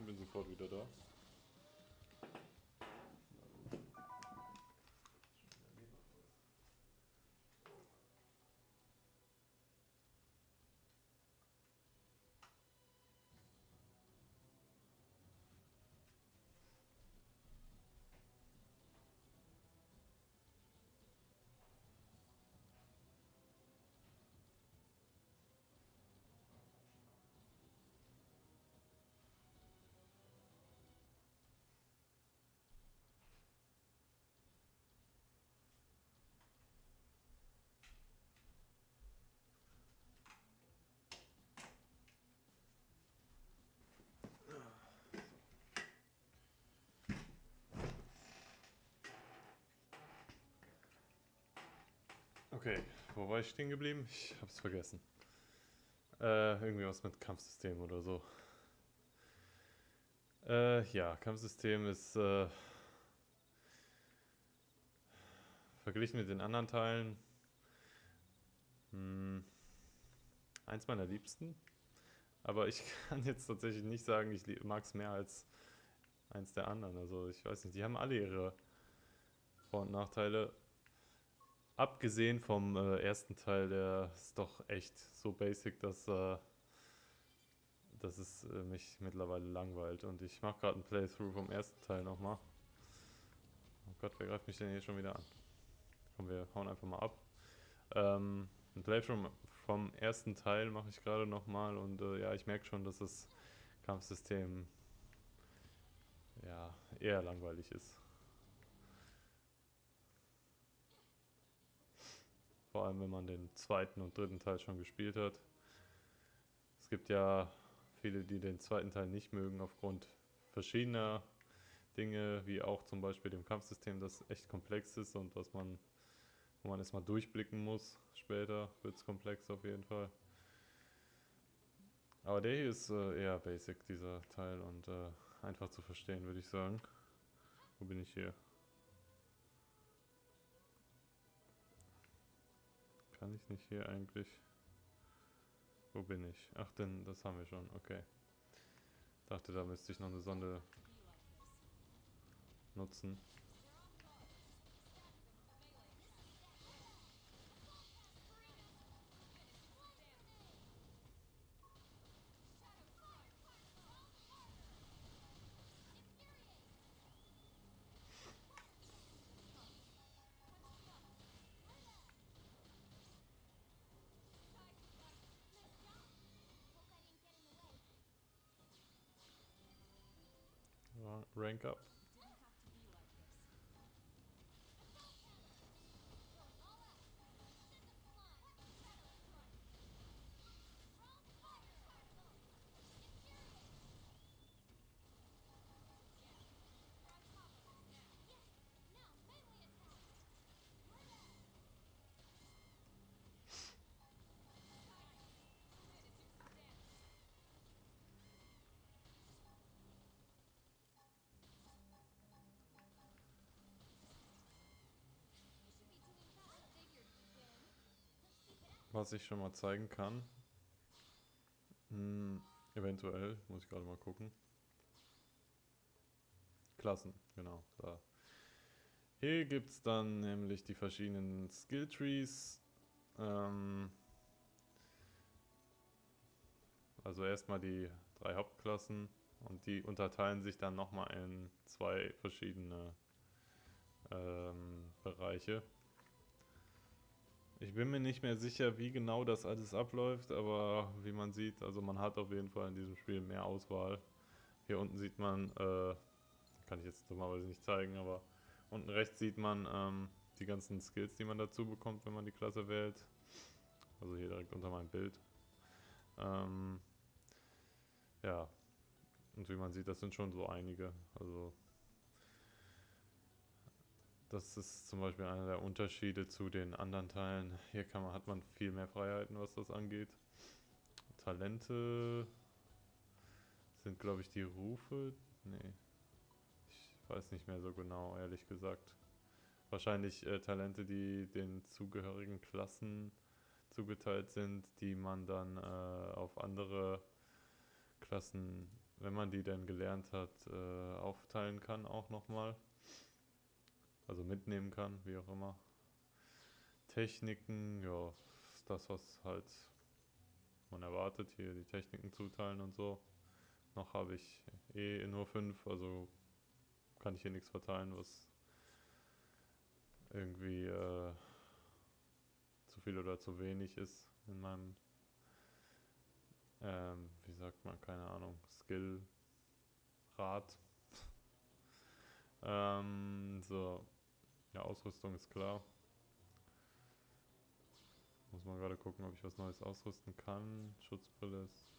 bin sofort wieder da. Okay, wo war ich stehen geblieben? Ich hab's vergessen. Irgendwie was mit Kampfsystem oder so. Ja, Kampfsystem ist verglichen mit den anderen Teilen eins meiner liebsten. Aber ich kann jetzt tatsächlich nicht sagen, ich mag es mehr als eins der anderen. Also ich weiß nicht, die haben alle ihre Vor- und Nachteile. Abgesehen vom ersten Teil, der ist doch echt so basic, dass es mich mittlerweile langweilt. Und ich mache gerade ein Playthrough vom ersten Teil nochmal. Oh Gott, wer greift mich denn hier schon wieder an? Komm, wir hauen einfach mal ab. Ein Playthrough vom ersten Teil mache ich gerade nochmal und ja, ich merke schon, dass das Kampfsystem ja eher langweilig ist. Vor allem, wenn man den zweiten und dritten Teil schon gespielt hat. Es gibt ja viele, die den zweiten Teil nicht mögen, aufgrund verschiedener Dinge, wie auch zum Beispiel dem Kampfsystem, das echt komplex ist und wo man erstmal durchblicken muss. Später wird es komplex auf jeden Fall. Aber der hier ist eher basic, dieser Teil, und einfach zu verstehen, würde ich sagen. Wo bin ich hier? Kann ich nicht hier eigentlich? Wo bin ich? Ach, denn das haben wir schon, okay. Dachte, da müsste ich noch eine Sonde nutzen. Rank up. Was ich schon mal zeigen kann. Eventuell, muss ich gerade mal gucken. Klassen, genau. Da. Hier gibt es dann nämlich die verschiedenen Skill Trees. Also erstmal die 3 Hauptklassen und die unterteilen sich dann nochmal in 2 verschiedene Bereiche. Ich bin mir nicht mehr sicher, wie genau das alles abläuft, aber wie man sieht, also man hat auf jeden Fall in diesem Spiel mehr Auswahl. Hier unten sieht man, kann ich jetzt dummerweise nicht zeigen, aber unten rechts sieht man die ganzen Skills, die man dazu bekommt, wenn man die Klasse wählt. Also hier direkt unter meinem Bild. Ja, und wie man sieht, das sind schon so einige. Also das ist zum Beispiel einer der Unterschiede zu den anderen Teilen. Hier hat man viel mehr Freiheiten, was das angeht. Talente sind, glaube ich, die Rufe. Nee, ich weiß nicht mehr so genau, ehrlich gesagt. Wahrscheinlich Talente, die den zugehörigen Klassen zugeteilt sind, die man dann auf andere Klassen, wenn man die denn gelernt hat, aufteilen kann auch nochmal. Also mitnehmen kann, wie auch immer. Techniken, ja, ist das, was halt man erwartet. Hier die Techniken zuteilen und so. Noch habe ich nur 5, also kann ich hier nichts verteilen, was irgendwie zu viel oder zu wenig ist in meinem, wie sagt man, keine Ahnung, Skill-Rat. So, ja, Ausrüstung ist klar. Muss man gerade gucken, ob ich was Neues ausrüsten kann. Schutzbrille ist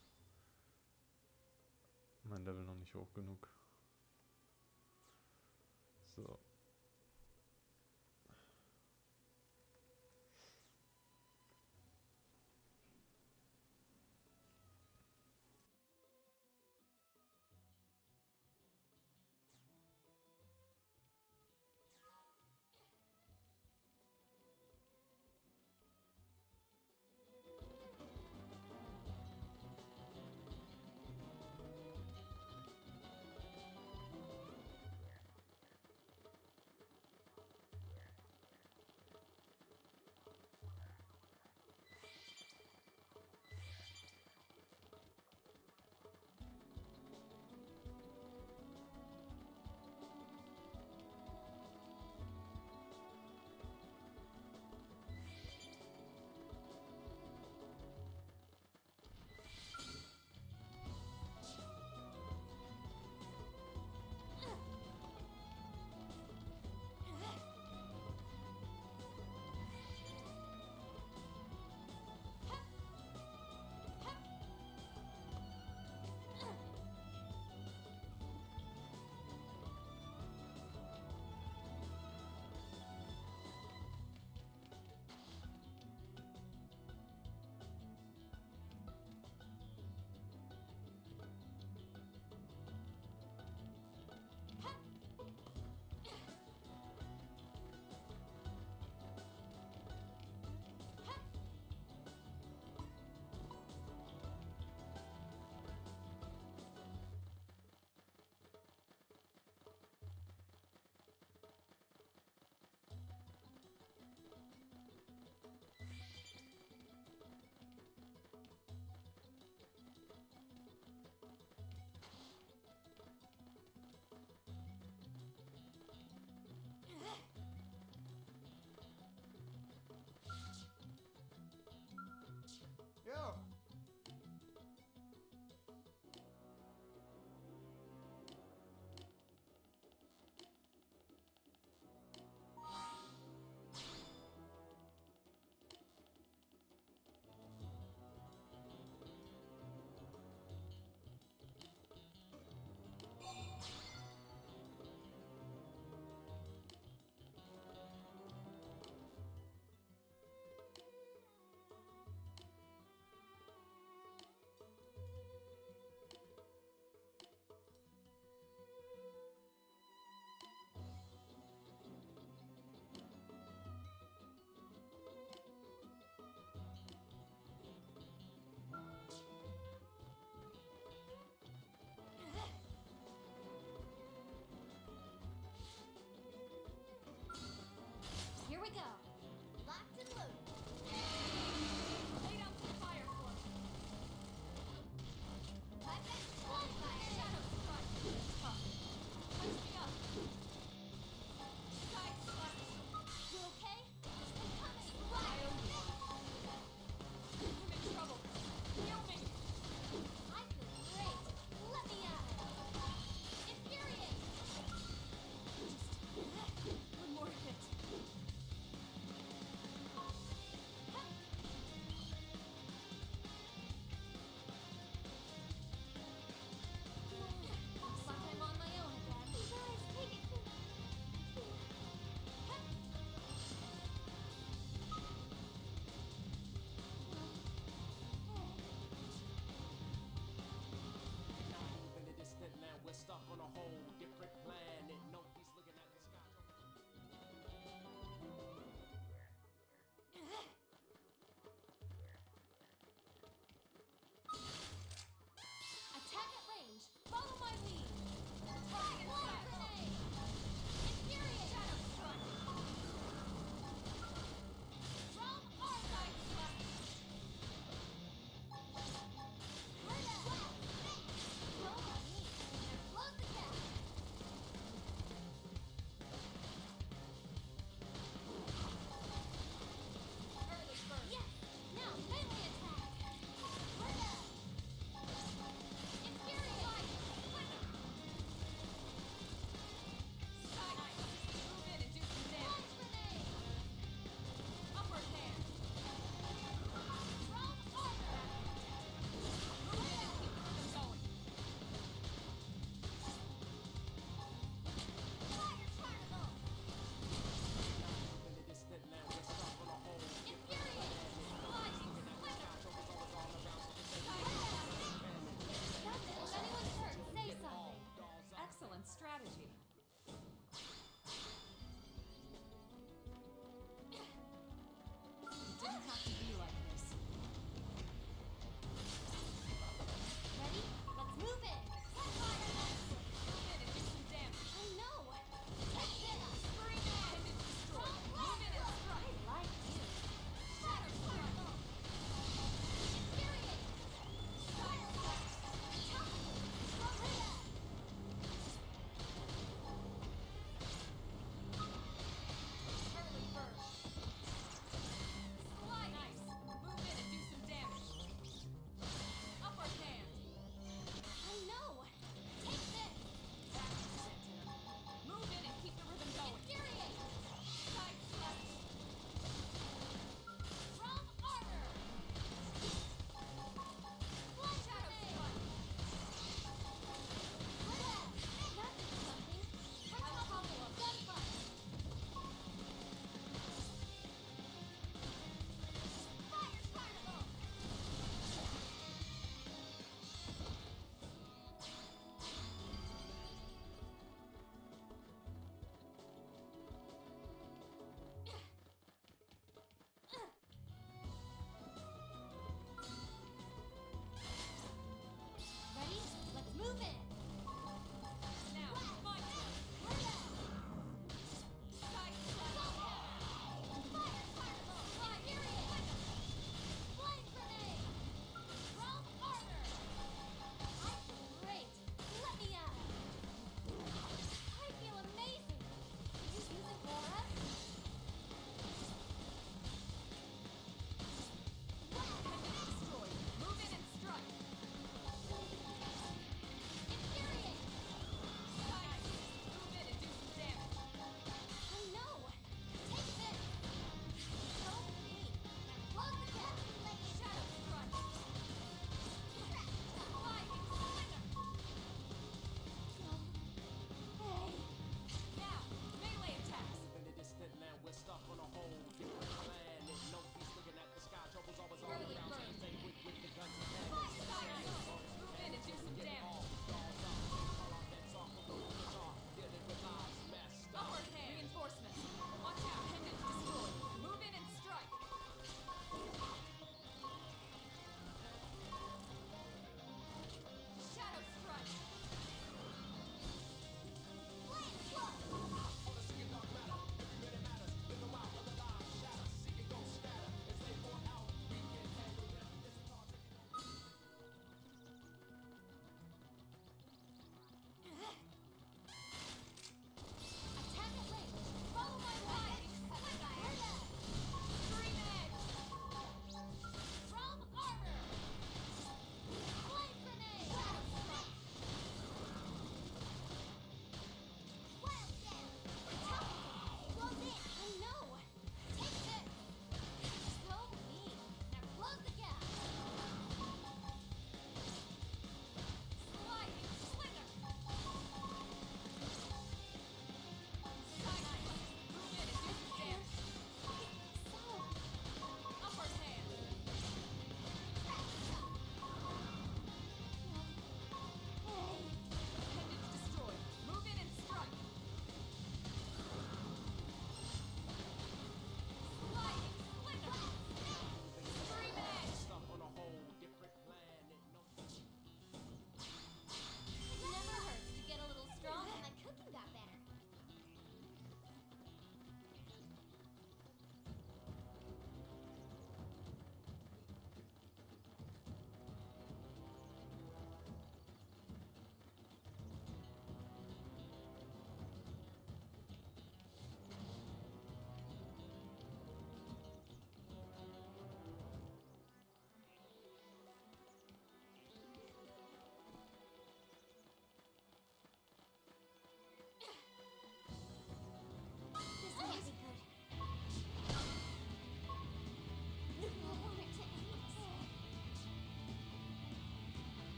mein Level noch nicht hoch genug. So.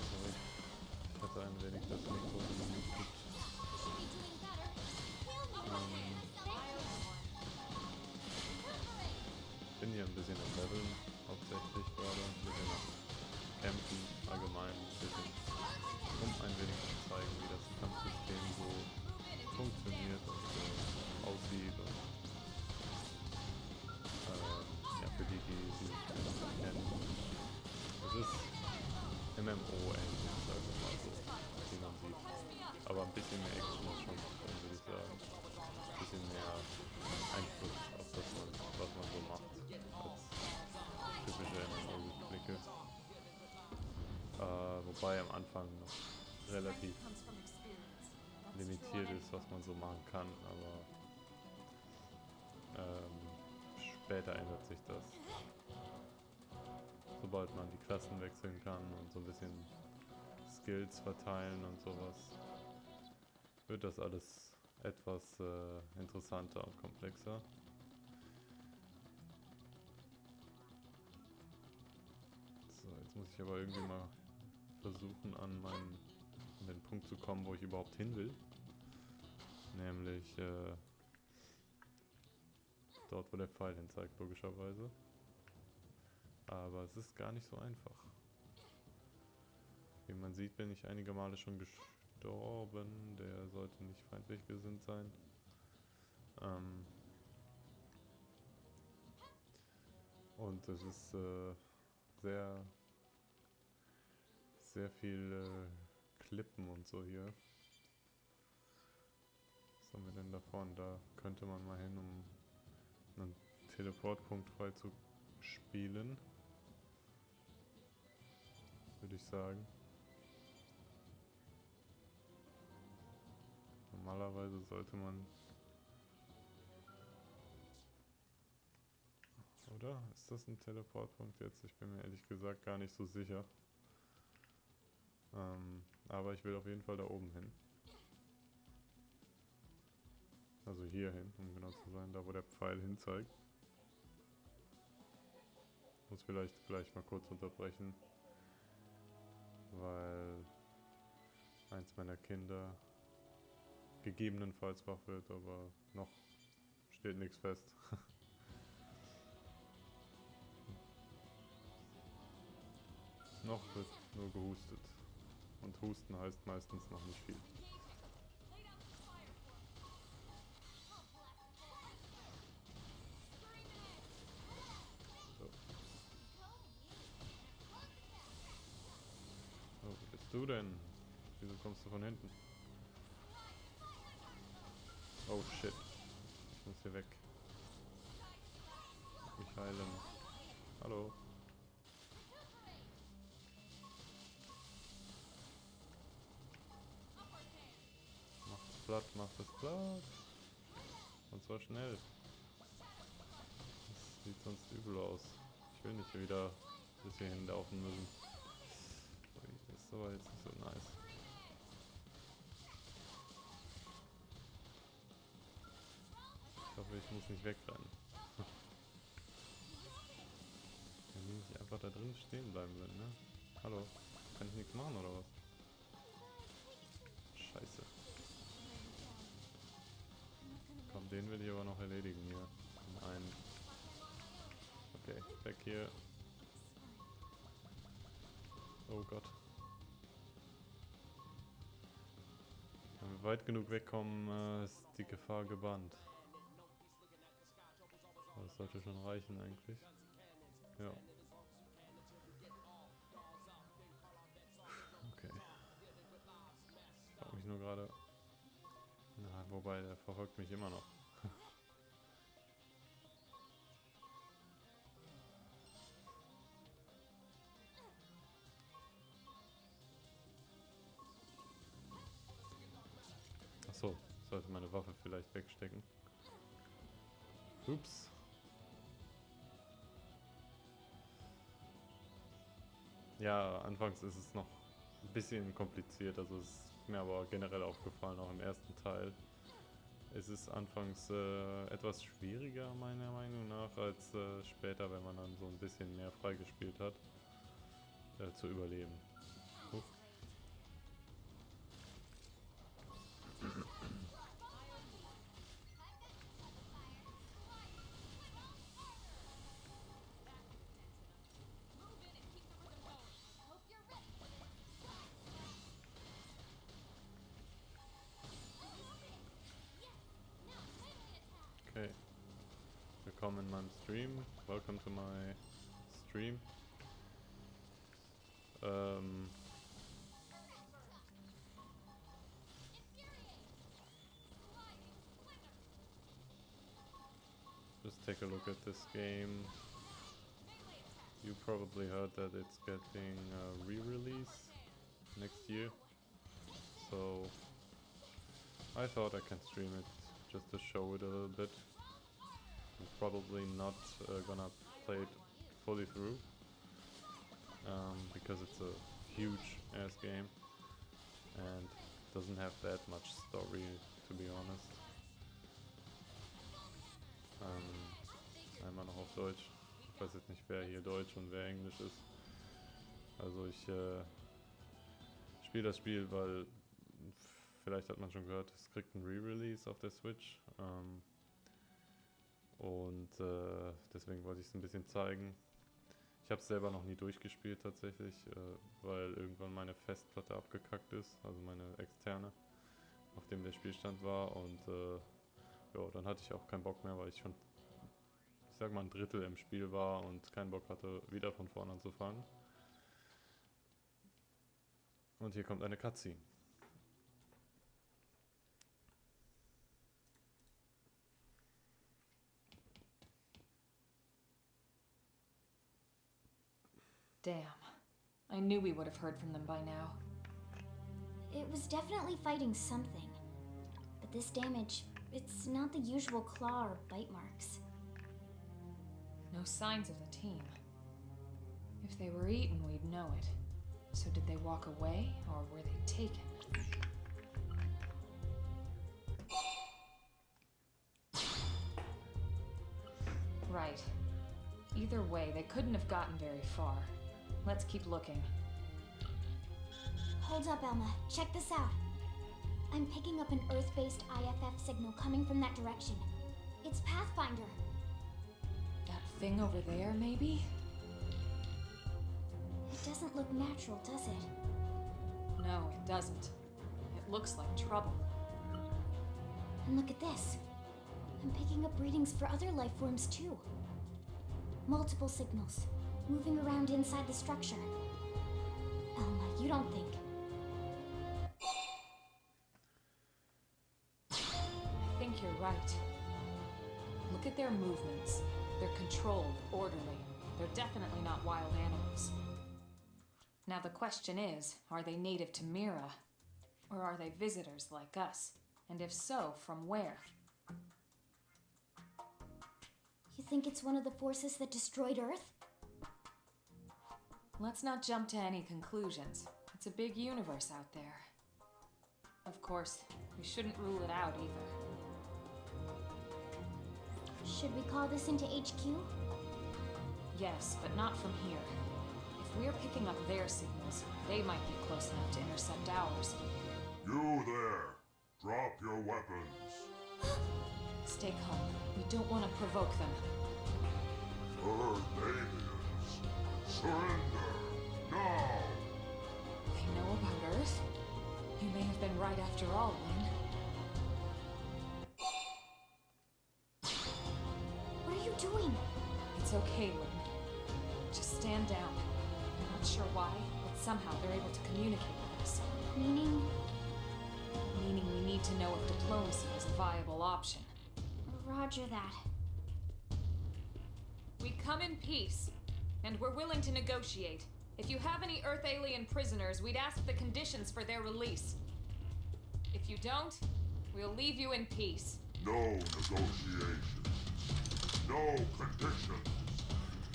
sorry. Ich hatte ein wenig das Mikro gemutet. Ich bin hier ein bisschen am Leveln, hauptsächlich gerade, ein bisschen am Kämpfen, allgemein ein bisschen, um ein wenig zu zeigen, wie das Kampfsystem so funktioniert und aussieht. Und, ja, für die es nicht kennen. Es ist MMO-ähnlich, sagen wir mal so, wie man sieht. Aber ein bisschen mehr Action ist schon drin, würde ich sagen. Ein bisschen mehr Einfluss auf das, was man so macht, als typische MMO-Blicke. Wobei am Anfang noch relativ limitiert ist, was man so machen kann, aber später ändert sich das. Sobald man die Klassen wechseln kann und so ein bisschen Skills verteilen und sowas, wird das alles etwas interessanter und komplexer. So, jetzt muss ich aber irgendwie mal versuchen, an den Punkt zu kommen, wo ich überhaupt hin will. Nämlich dort, wo der Pfeil hin zeigt, logischerweise. Aber es ist gar nicht so einfach. Wie man sieht, bin ich einige Male schon gestorben. Der sollte nicht feindlich gesinnt sein. Und es ist sehr viel Klippen und so hier. Was haben wir denn da vorne? Da könnte man mal hin, um einen Teleportpunkt frei zu spielen. Würde ich sagen. Normalerweise sollte man... Oder? Ist das ein Teleportpunkt jetzt? Ich bin mir ehrlich gesagt gar nicht so sicher. Aber ich will auf jeden Fall da oben hin. Also hier hin, um genau zu sein, da wo der Pfeil hin zeigt. Muss vielleicht gleich mal kurz unterbrechen, weil eins meiner Kinder gegebenenfalls wach wird, aber noch steht nichts fest. Noch wird nur gehustet. Und Husten heißt meistens noch nicht viel. So. Oh, wo bist du denn? Wieso kommst du von hinten? Oh shit. Ich muss hier weg. Mich heilen. Hallo. Macht es platt. Und zwar schnell. Das sieht sonst übel aus. Ich will nicht hier wieder bis hierhin laufen müssen. Das ist aber jetzt nicht so nice. Ich hoffe, ich muss nicht wegrennen. Wenn die nicht einfach da drin stehen bleiben würden, ne? Hallo? Kann ich nichts machen oder was? Scheiße. Komm, den will ich aber noch erledigen hier. Nein. Okay, weg hier. Oh Gott. Wenn wir weit genug wegkommen, ist die Gefahr gebannt. Aber das sollte schon reichen eigentlich. Ja. Okay. Ich frage mich nur gerade... Na, wobei, der verfolgt mich immer noch. Achso, sollte meine Waffe vielleicht wegstecken. Ups. Ja, anfangs ist es noch ein bisschen kompliziert, also es ist mir aber generell aufgefallen, auch im ersten Teil. Es ist anfangs etwas schwieriger, meiner Meinung nach, als später, wenn man dann so ein bisschen mehr freigespielt hat, zu überleben. Huch. Okay. Willkommen in meinem Stream. Welcome to my stream. Just take a look at this game. You probably heard that it's getting a re-release next year. So I thought I can stream it just to show it a little bit. I'm probably not gonna play it fully through because it's a huge ass game and doesn't have that much story, to be honest. Einmal noch auf Deutsch. Ich weiß jetzt nicht, wer hier Deutsch und wer Englisch ist. Also ich spiele das Spiel, weil vielleicht hat man schon gehört, es kriegt einen Re-Release auf der Switch. Deswegen wollte ich es ein bisschen zeigen. Ich habe es selber noch nie durchgespielt tatsächlich, weil irgendwann meine Festplatte abgekackt ist, also meine externe, auf dem der Spielstand war. Und ja, dann hatte ich auch keinen Bock mehr, weil ich schon, ich sag mal, ein Drittel im Spiel war und keinen Bock hatte, wieder von vorne anzufangen. Und hier kommt eine Cutscene. Damn. I knew we would have heard from them by now. It was definitely fighting something. But this damage, it's not the usual claw or bite marks. No signs of the team. If they were eaten, we'd know it. So did they walk away, or were they taken? Right. Either way, they couldn't have gotten very far. Let's keep looking. Hold up, Elma. Check this out. I'm picking up an Earth-based IFF signal coming from that direction. It's Pathfinder. That thing over there, maybe? It doesn't look natural, does it? No, it doesn't. It looks like trouble. And look at this. I'm picking up readings for other life forms too. Multiple signals, moving around inside the structure. Elma, you don't think... I think you're right. Look at their movements. They're controlled, orderly. They're definitely not wild animals. Now the question is, are they native to Mira? Or are they visitors like us? And if so, from where? You think it's one of the forces that destroyed Earth? Let's not jump to any conclusions. It's a big universe out there. Of course, we shouldn't rule it out either. Should we call this into HQ? Yes, but not from here. If we're picking up their signals, they might be close enough to intercept ours. You there! Drop your weapons. Stay calm. We don't want to provoke them. Earth aliens, surrender now! They know about Earth? You may have been right after all, Lynn. What are you doing? It's okay, Lynn. Just stand down. I'm not sure why, but somehow they're able to communicate with us. Meaning... Meaning we need to know if diplomacy is a viable option. Roger that. We come in peace, and we're willing to negotiate. If you have any Earth alien prisoners, we'd ask the conditions for their release. If you don't, we'll leave you in peace. No negotiations. No conditions.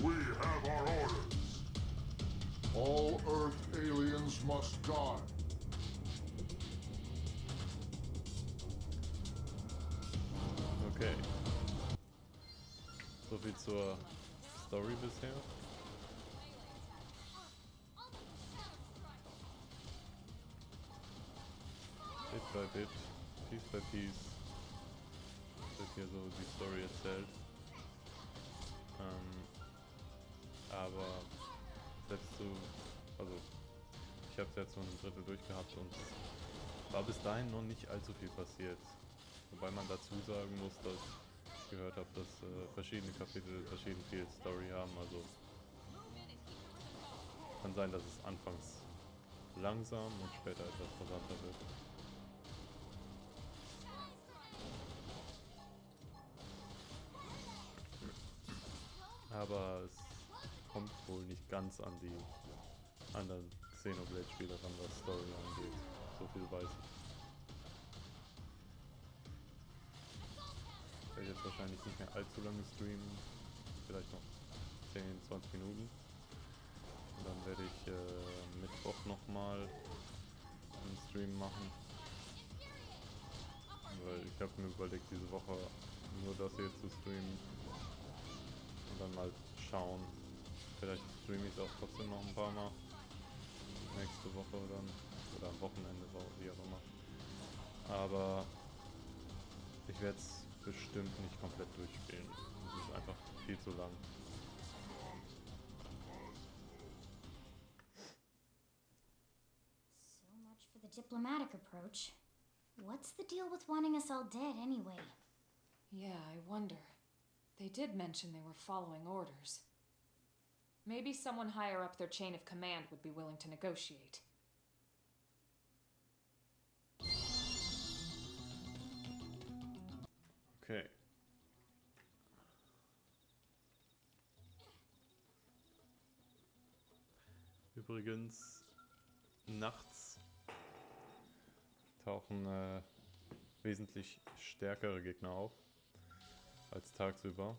We have our orders. All Earth aliens must die. Okay. So viel zur Story bisher. Bit by bit, piece by piece wird hier so die Story erzählt. Aber selbst so, also ich habe es jetzt so ein Drittel durchgehabt und es war bis dahin noch nicht allzu viel passiert. Wobei man dazu sagen muss, dass gehört habe, dass verschiedene Kapitel verschieden viel Story haben. Also kann sein, dass es anfangs langsam und später etwas verwandter wird. Aber es kommt wohl nicht ganz an die anderen Xenoblade-Spiele ran, was Story angeht. So viel weiß ich. Ich werde jetzt wahrscheinlich nicht mehr allzu lange streamen. Vielleicht noch 10, 20 Minuten. Und dann werde ich Mittwoch nochmal einen Stream machen. Weil ich habe mir überlegt, diese Woche nur das hier zu streamen. Und dann mal schauen. Vielleicht streame ich es auch trotzdem noch ein paar Mal. Nächste Woche dann. Oder am Wochenende, wie auch immer. Aber ich werde es bestimmt nicht komplett durchspielen. Es ist einfach viel zu lang. So much for the diplomatic approach. What's the deal with wanting us all dead anyway? Yeah, I wonder. They did mention they were following orders. Maybe someone higher up their chain of command would be willing to negotiate. Okay. Übrigens, nachts tauchen wesentlich stärkere Gegner auf als tagsüber.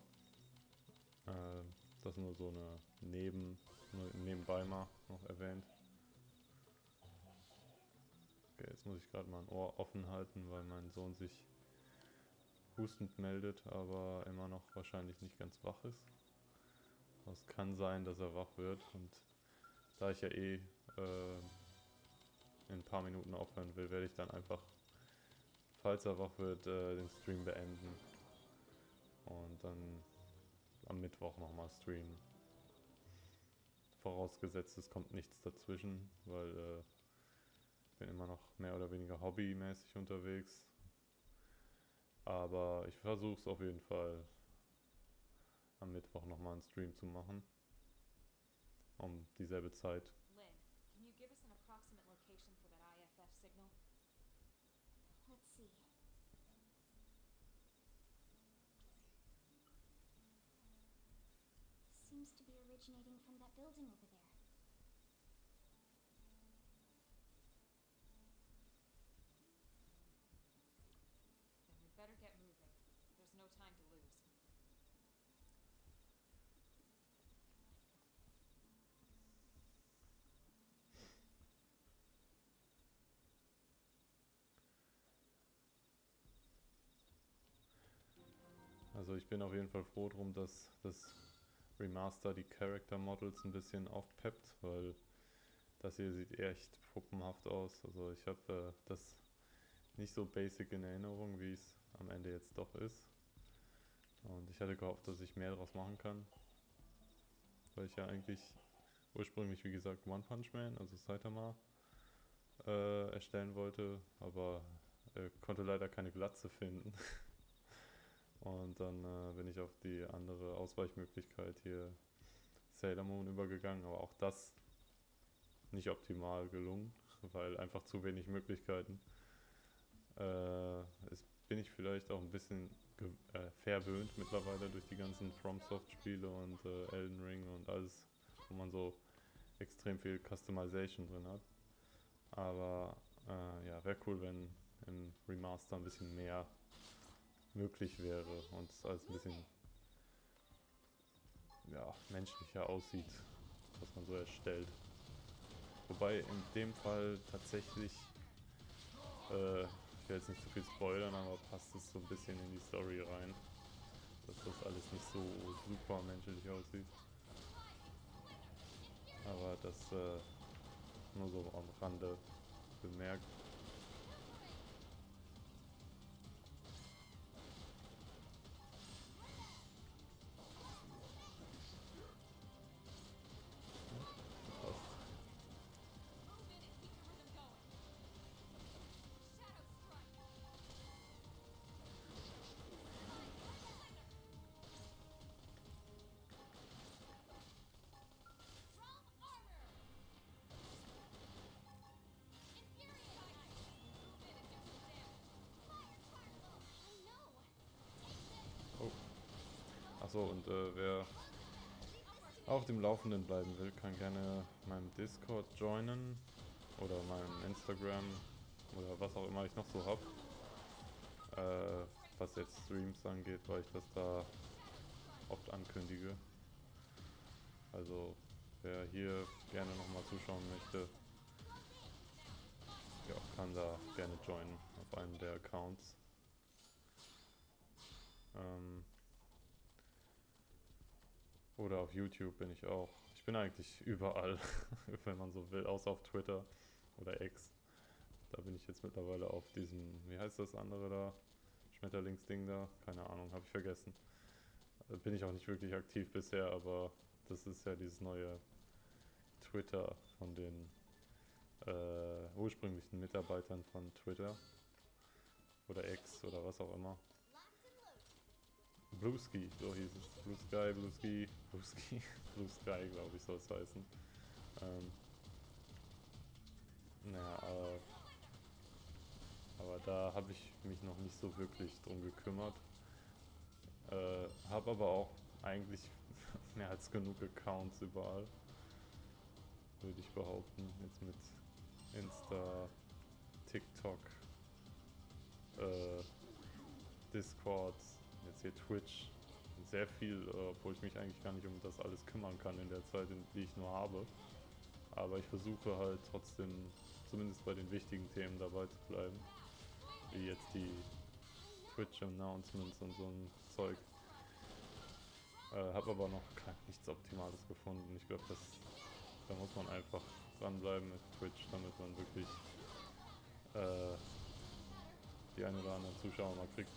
Das nur so eine nebenbei mal noch erwähnt. Okay, jetzt muss ich gerade mal ein Ohr offen halten, weil mein Sohn sich hustend meldet, aber immer noch wahrscheinlich nicht ganz wach ist. Es kann sein, dass er wach wird, und da ich ja in ein paar Minuten aufhören will, werde ich dann einfach, falls er wach wird, den Stream beenden und dann am Mittwoch nochmal streamen. Vorausgesetzt, es kommt nichts dazwischen, weil ich bin immer noch mehr oder weniger hobbymäßig unterwegs. Aber ich versuche es auf jeden Fall am Mittwoch nochmal einen Stream zu machen. Um dieselbe Zeit. Lynn, can you give us an approximate location for that IFF signal? Let's see. Seems to be originating from that building over there. Then we better get moving. There's no time to lose. Also ich bin auf jeden Fall froh drum, dass das Remaster die Character Models ein bisschen aufpeppt, weil das hier sieht echt puppenhaft aus. Also ich habe das nicht so basic in Erinnerung, wie es am Ende jetzt doch ist. Und ich hatte gehofft, dass ich mehr daraus machen kann. Weil ich ja eigentlich ursprünglich, wie gesagt, One Punch Man, also Saitama, erstellen wollte, aber konnte leider keine Glatze finden. Und dann bin ich auf die andere Ausweichmöglichkeit hier, Sailor Moon, übergegangen, aber auch das nicht optimal gelungen, weil einfach zu wenig Möglichkeiten. Bin ich vielleicht auch ein bisschen verwöhnt mittlerweile durch die ganzen FromSoft-Spiele und Elden Ring und alles, wo man so extrem viel Customization drin hat. Aber ja, wäre cool, wenn im Remaster ein bisschen mehr möglich wäre und es alles ein bisschen menschlicher aussieht, was man so erstellt. Wobei in dem Fall tatsächlich, ich will jetzt nicht zu viel spoilern, aber passt es so ein bisschen in die Story rein, dass das alles nicht so super menschlich aussieht. Aber das nur so am Rande bemerkt. Achso, und wer auf dem Laufenden bleiben will, kann gerne meinem Discord joinen oder meinem Instagram oder was auch immer ich noch so hab. Was jetzt Streams angeht, weil ich das da oft ankündige. Also wer hier gerne nochmal zuschauen möchte, ja, kann da gerne joinen auf einem der Accounts. Oder auf YouTube bin ich auch. Ich bin eigentlich überall, wenn man so will, außer auf Twitter oder X. Da bin ich jetzt mittlerweile auf diesem, wie heißt das andere da? Schmetterlingsding da? Keine Ahnung, habe ich vergessen. Bin ich auch nicht wirklich aktiv bisher, aber das ist ja dieses neue Twitter von den ursprünglichen Mitarbeitern von Twitter. Oder X oder was auch immer. Blueski, so hieß es. Blue Sky, Blue Sky, glaube ich, soll es heißen. Aber da habe ich mich noch nicht so wirklich drum gekümmert. Habe aber auch eigentlich mehr als genug Accounts überall, würde ich behaupten. Jetzt mit Insta, TikTok, Discord, jetzt hier Twitch. Sehr viel, obwohl ich mich eigentlich gar nicht um das alles kümmern kann in der Zeit, die ich nur habe. Aber ich versuche halt trotzdem, zumindest bei den wichtigen Themen dabei zu bleiben. Wie jetzt die Twitch-Announcements und so ein Zeug. Habe aber noch nichts Optimales gefunden. Ich glaube, da muss man einfach dranbleiben mit Twitch, damit man wirklich die ein oder anderen Zuschauer mal kriegt.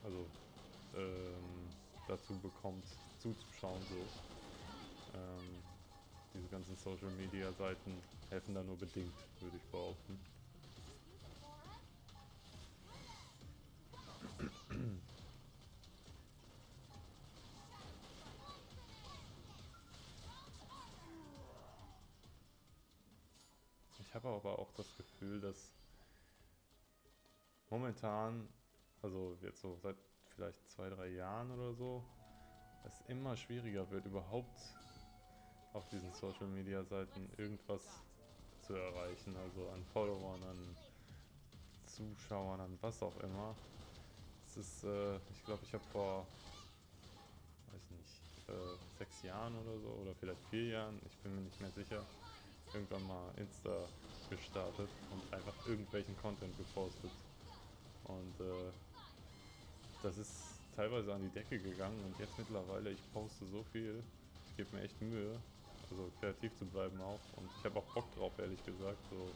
Also dazu bekommt, zuzuschauen so. Diese ganzen Social Media Seiten helfen da nur bedingt, würde ich behaupten. Ich habe aber auch das Gefühl, dass momentan, also jetzt so seit vielleicht 2-3 Jahren oder so, es immer schwieriger wird, überhaupt auf diesen Social Media Seiten irgendwas zu erreichen. Also an Followern, an Zuschauern, an was auch immer. Es ist, ich glaube, ich habe vor, weiß nicht, 6 Jahren oder so, oder vielleicht 4 Jahren, ich bin mir nicht mehr sicher, irgendwann mal Insta gestartet und einfach irgendwelchen Content gepostet. Und das ist teilweise an die Decke gegangen und jetzt mittlerweile, ich poste so viel, ich gebe mir echt Mühe, also kreativ zu bleiben auch. Und ich habe auch Bock drauf, ehrlich gesagt, so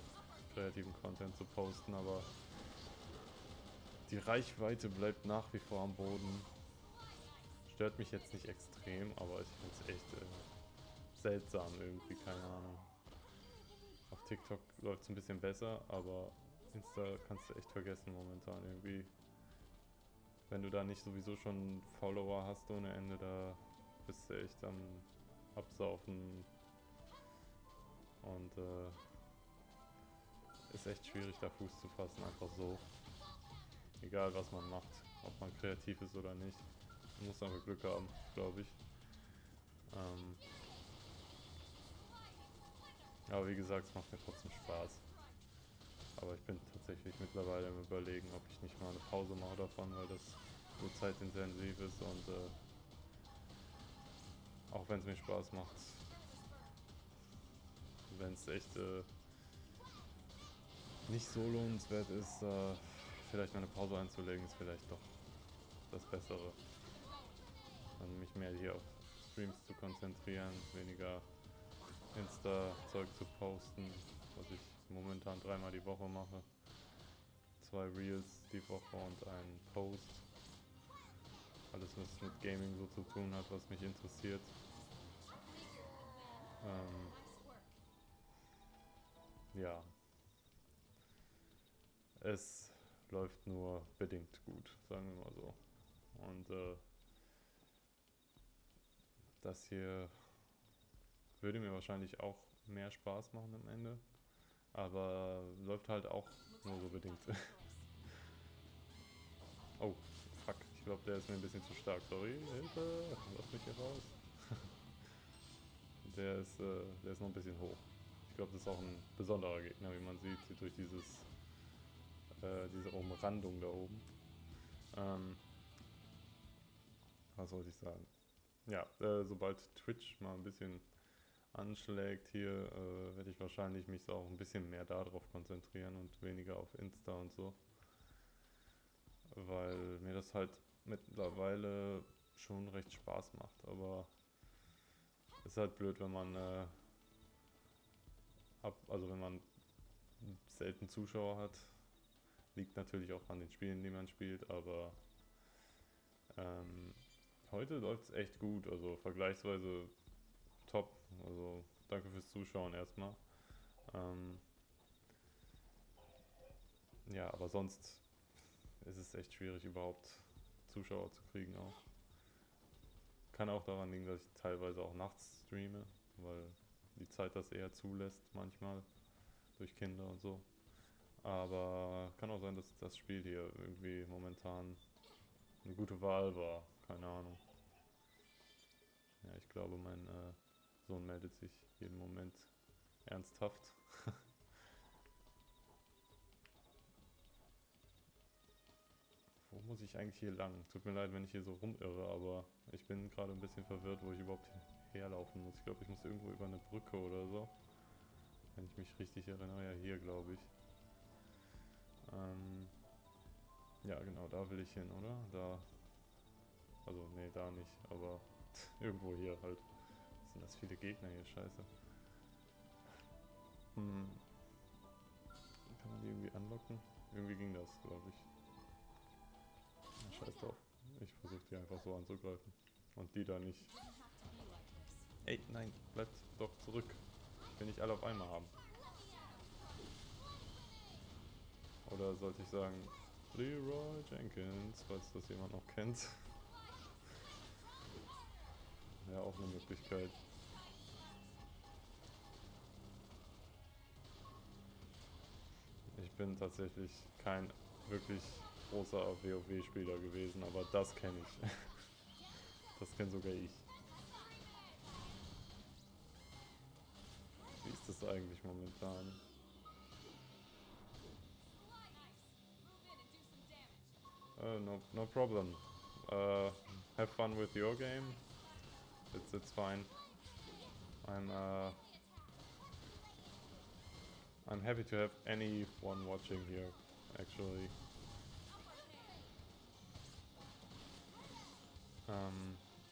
kreativen Content zu posten, aber die Reichweite bleibt nach wie vor am Boden. Stört mich jetzt nicht extrem, aber ich finde es echt seltsam irgendwie, keine Ahnung. Auf TikTok läuft es ein bisschen besser, aber Insta kannst du echt vergessen momentan irgendwie. Wenn du da nicht sowieso schon Follower hast ohne Ende, da bist du echt am Absaufen. Und ist echt schwierig, da Fuß zu fassen, einfach so. Egal was man macht, ob man kreativ ist oder nicht. Man muss einfach Glück haben, glaube ich. Aber wie gesagt, es macht mir trotzdem Spaß. Aber ich bin tatsächlich mittlerweile im Überlegen, ob ich nicht mal eine Pause mache davon, weil das so zeitintensiv ist und auch wenn es mir Spaß macht, wenn es echt nicht so lohnenswert ist, vielleicht mal eine Pause einzulegen, ist vielleicht doch das Bessere. Dann mich mehr hier auf Streams zu konzentrieren, weniger Insta-Zeug zu posten, was ich momentan 3-mal die Woche mache. 2 Reels die Woche und einen Post. Alles, was mit Gaming so zu tun hat, was mich interessiert. Ja. Es läuft nur bedingt gut, sagen wir mal so. Und das hier würde mir wahrscheinlich auch mehr Spaß machen am Ende. Aber läuft halt auch nur so bedingt. Oh, fuck, ich glaube, der ist mir ein bisschen zu stark. Sorry, Hilfe, lass mich hier raus. Der ist noch ein bisschen hoch. Ich glaube, das ist auch ein besonderer Gegner, wie man sieht, durch diese Umrandung da oben. Was wollte ich sagen? Ja, sobald Twitch mal ein bisschen anschlägt hier, werde ich wahrscheinlich mich auch ein bisschen mehr darauf konzentrieren und weniger auf Insta und so. Weil mir das halt mittlerweile schon recht Spaß macht, aber ist halt blöd, wenn man wenn man selten Zuschauer hat. Liegt natürlich auch an den Spielen, die man spielt, aber heute läuft es echt gut, also vergleichsweise top. Also danke fürs Zuschauen erstmal. Ja, aber sonst ist es echt schwierig, überhaupt Zuschauer zu kriegen auch. Kann auch daran liegen, dass ich teilweise auch nachts streame, weil die Zeit das eher zulässt manchmal, durch Kinder und so. Aber kann auch sein, dass das Spiel hier irgendwie momentan eine gute Wahl war, keine Ahnung. Ja, ich glaube, mein Sohn meldet sich jeden Moment ernsthaft. Wo muss ich eigentlich hier lang? Tut mir leid, wenn ich hier so rumirre, aber ich bin gerade ein bisschen verwirrt, wo ich überhaupt herlaufen muss. Ich glaube, ich muss irgendwo über eine Brücke oder so. Wenn ich mich richtig erinnere, ja hier, glaube ich. Ja, genau, da will ich hin, oder? Da. Also, nee, da nicht, aber irgendwo hier halt. Was sind das viele Gegner hier? Scheiße. Kann man die irgendwie anlocken? Irgendwie ging das, glaube ich. Na, scheiß drauf. Ich versuche die einfach so anzugreifen. Und die da nicht. Ey, nein, bleibt doch zurück. Ich will nicht alle auf einmal haben. Oder sollte ich sagen, Leroy Jenkins, falls das jemand noch kennt. Ja, auch eine Möglichkeit. Ich bin tatsächlich kein wirklich großer WoW-Spieler gewesen, aber das kenne ich. Das kenne sogar ich. Wie ist das eigentlich momentan? No problem. Have fun with your game. It's fine. I'm happy to have anyone watching here, actually.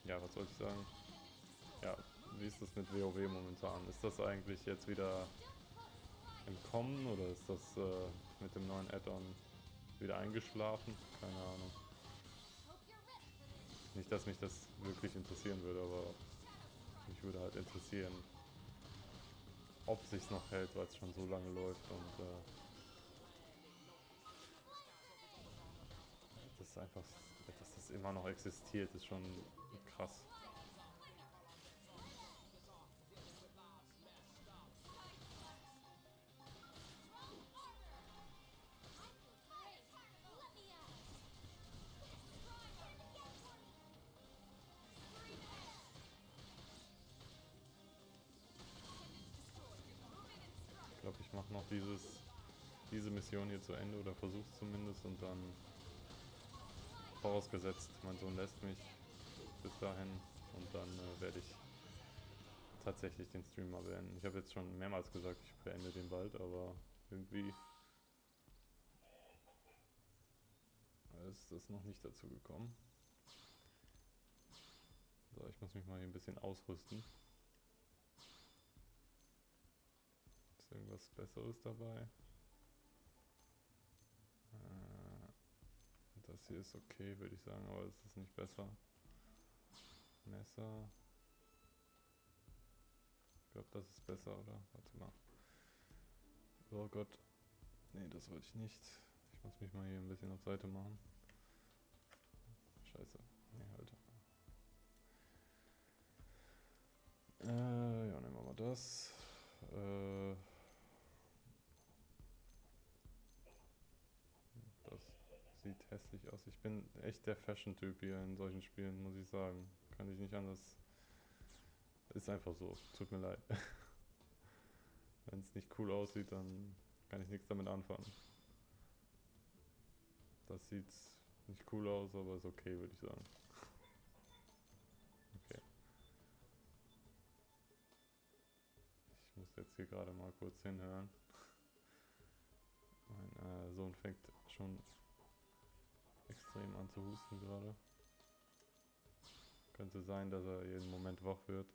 Ja, was soll ich sagen? Ja, wie ist das mit WoW momentan? Ist das eigentlich jetzt wieder im Kommen oder ist das mit dem neuen Add-on wieder eingeschlafen? Keine Ahnung. Nicht, dass mich das wirklich interessieren würde, aber mich würde halt interessieren, ob sich's noch hält, weil es schon so lange läuft und das ist einfach, dass das immer noch existiert, ist schon krass. Ich glaube, ich mache noch diese Mission hier zu Ende oder versuche es zumindest und dann, vorausgesetzt, mein Sohn lässt mich bis dahin und dann werde ich tatsächlich den Stream mal beenden. Ich habe jetzt schon mehrmals gesagt, ich beende den bald, aber irgendwie ist das noch nicht dazu gekommen. So, ich muss mich mal hier ein bisschen ausrüsten. Ist irgendwas Besseres dabei? Das hier ist okay, würde ich sagen, aber es ist nicht besser. Messer. Ich glaube, das ist besser, oder? Warte mal. Oh Gott. Nee, das wollte ich nicht. Ich muss mich mal hier ein bisschen auf Seite machen. Scheiße. Nee, halt. Ja, nehmen wir mal das. Das sieht hässlich aus. Ich bin echt echt der Fashion-Typ hier in solchen Spielen, muss ich sagen. Kann ich nicht anders. Ist einfach so. Tut mir leid. Wenn es nicht cool aussieht, dann kann ich nichts damit anfangen. Das sieht nicht cool aus, aber ist okay, würde ich sagen. Okay. Ich muss jetzt hier gerade mal kurz hinhören. Mein Sohn fängt schon extrem an zu husten gerade. Könnte sein, dass er jeden Moment wach wird.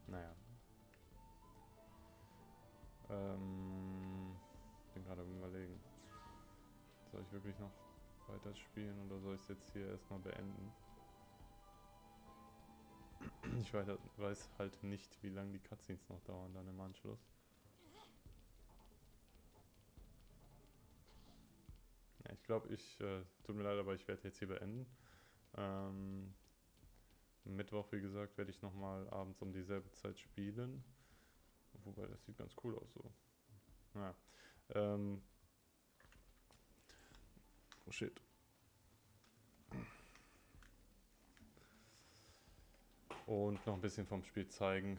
Naja. Bin gerade am Überlegen. Soll ich wirklich noch weiterspielen oder soll ich es jetzt hier erstmal beenden? Ich weiß halt nicht, wie lange die Cutscenes noch dauern dann im Anschluss. Ja, ich glaube, tut mir leid, aber ich werde jetzt hier beenden. Mittwoch, wie gesagt, werde ich nochmal abends um dieselbe Zeit spielen. Wobei, das sieht ganz cool aus so. Naja. Oh shit. Und noch ein bisschen vom Spiel zeigen.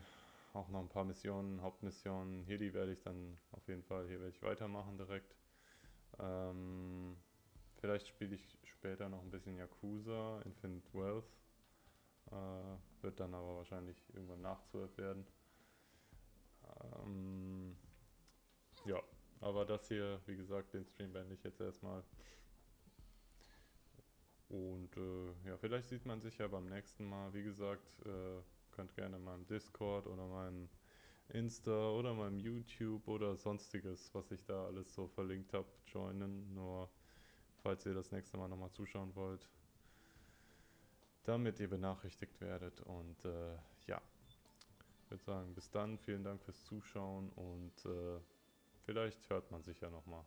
Auch noch ein paar Missionen, Hauptmissionen. Hier, die werde ich dann auf jeden Fall, hier werde ich weitermachen direkt. Vielleicht spiele ich später noch ein bisschen Yakuza, Infinite Wealth. Wird dann aber wahrscheinlich irgendwann nach 12 werden. Ja, aber das hier, wie gesagt, den Stream beende ich jetzt erstmal. Und ja, vielleicht sieht man sich ja beim nächsten Mal. Wie gesagt, könnt gerne meinem Discord oder meinem Insta oder meinem YouTube oder sonstiges, was ich da alles so verlinkt habe, joinen. Nur falls ihr das nächste Mal nochmal zuschauen wollt, damit ihr benachrichtigt werdet. Und ja, ich würde sagen, bis dann. Vielen Dank fürs Zuschauen und vielleicht hört man sich ja nochmal.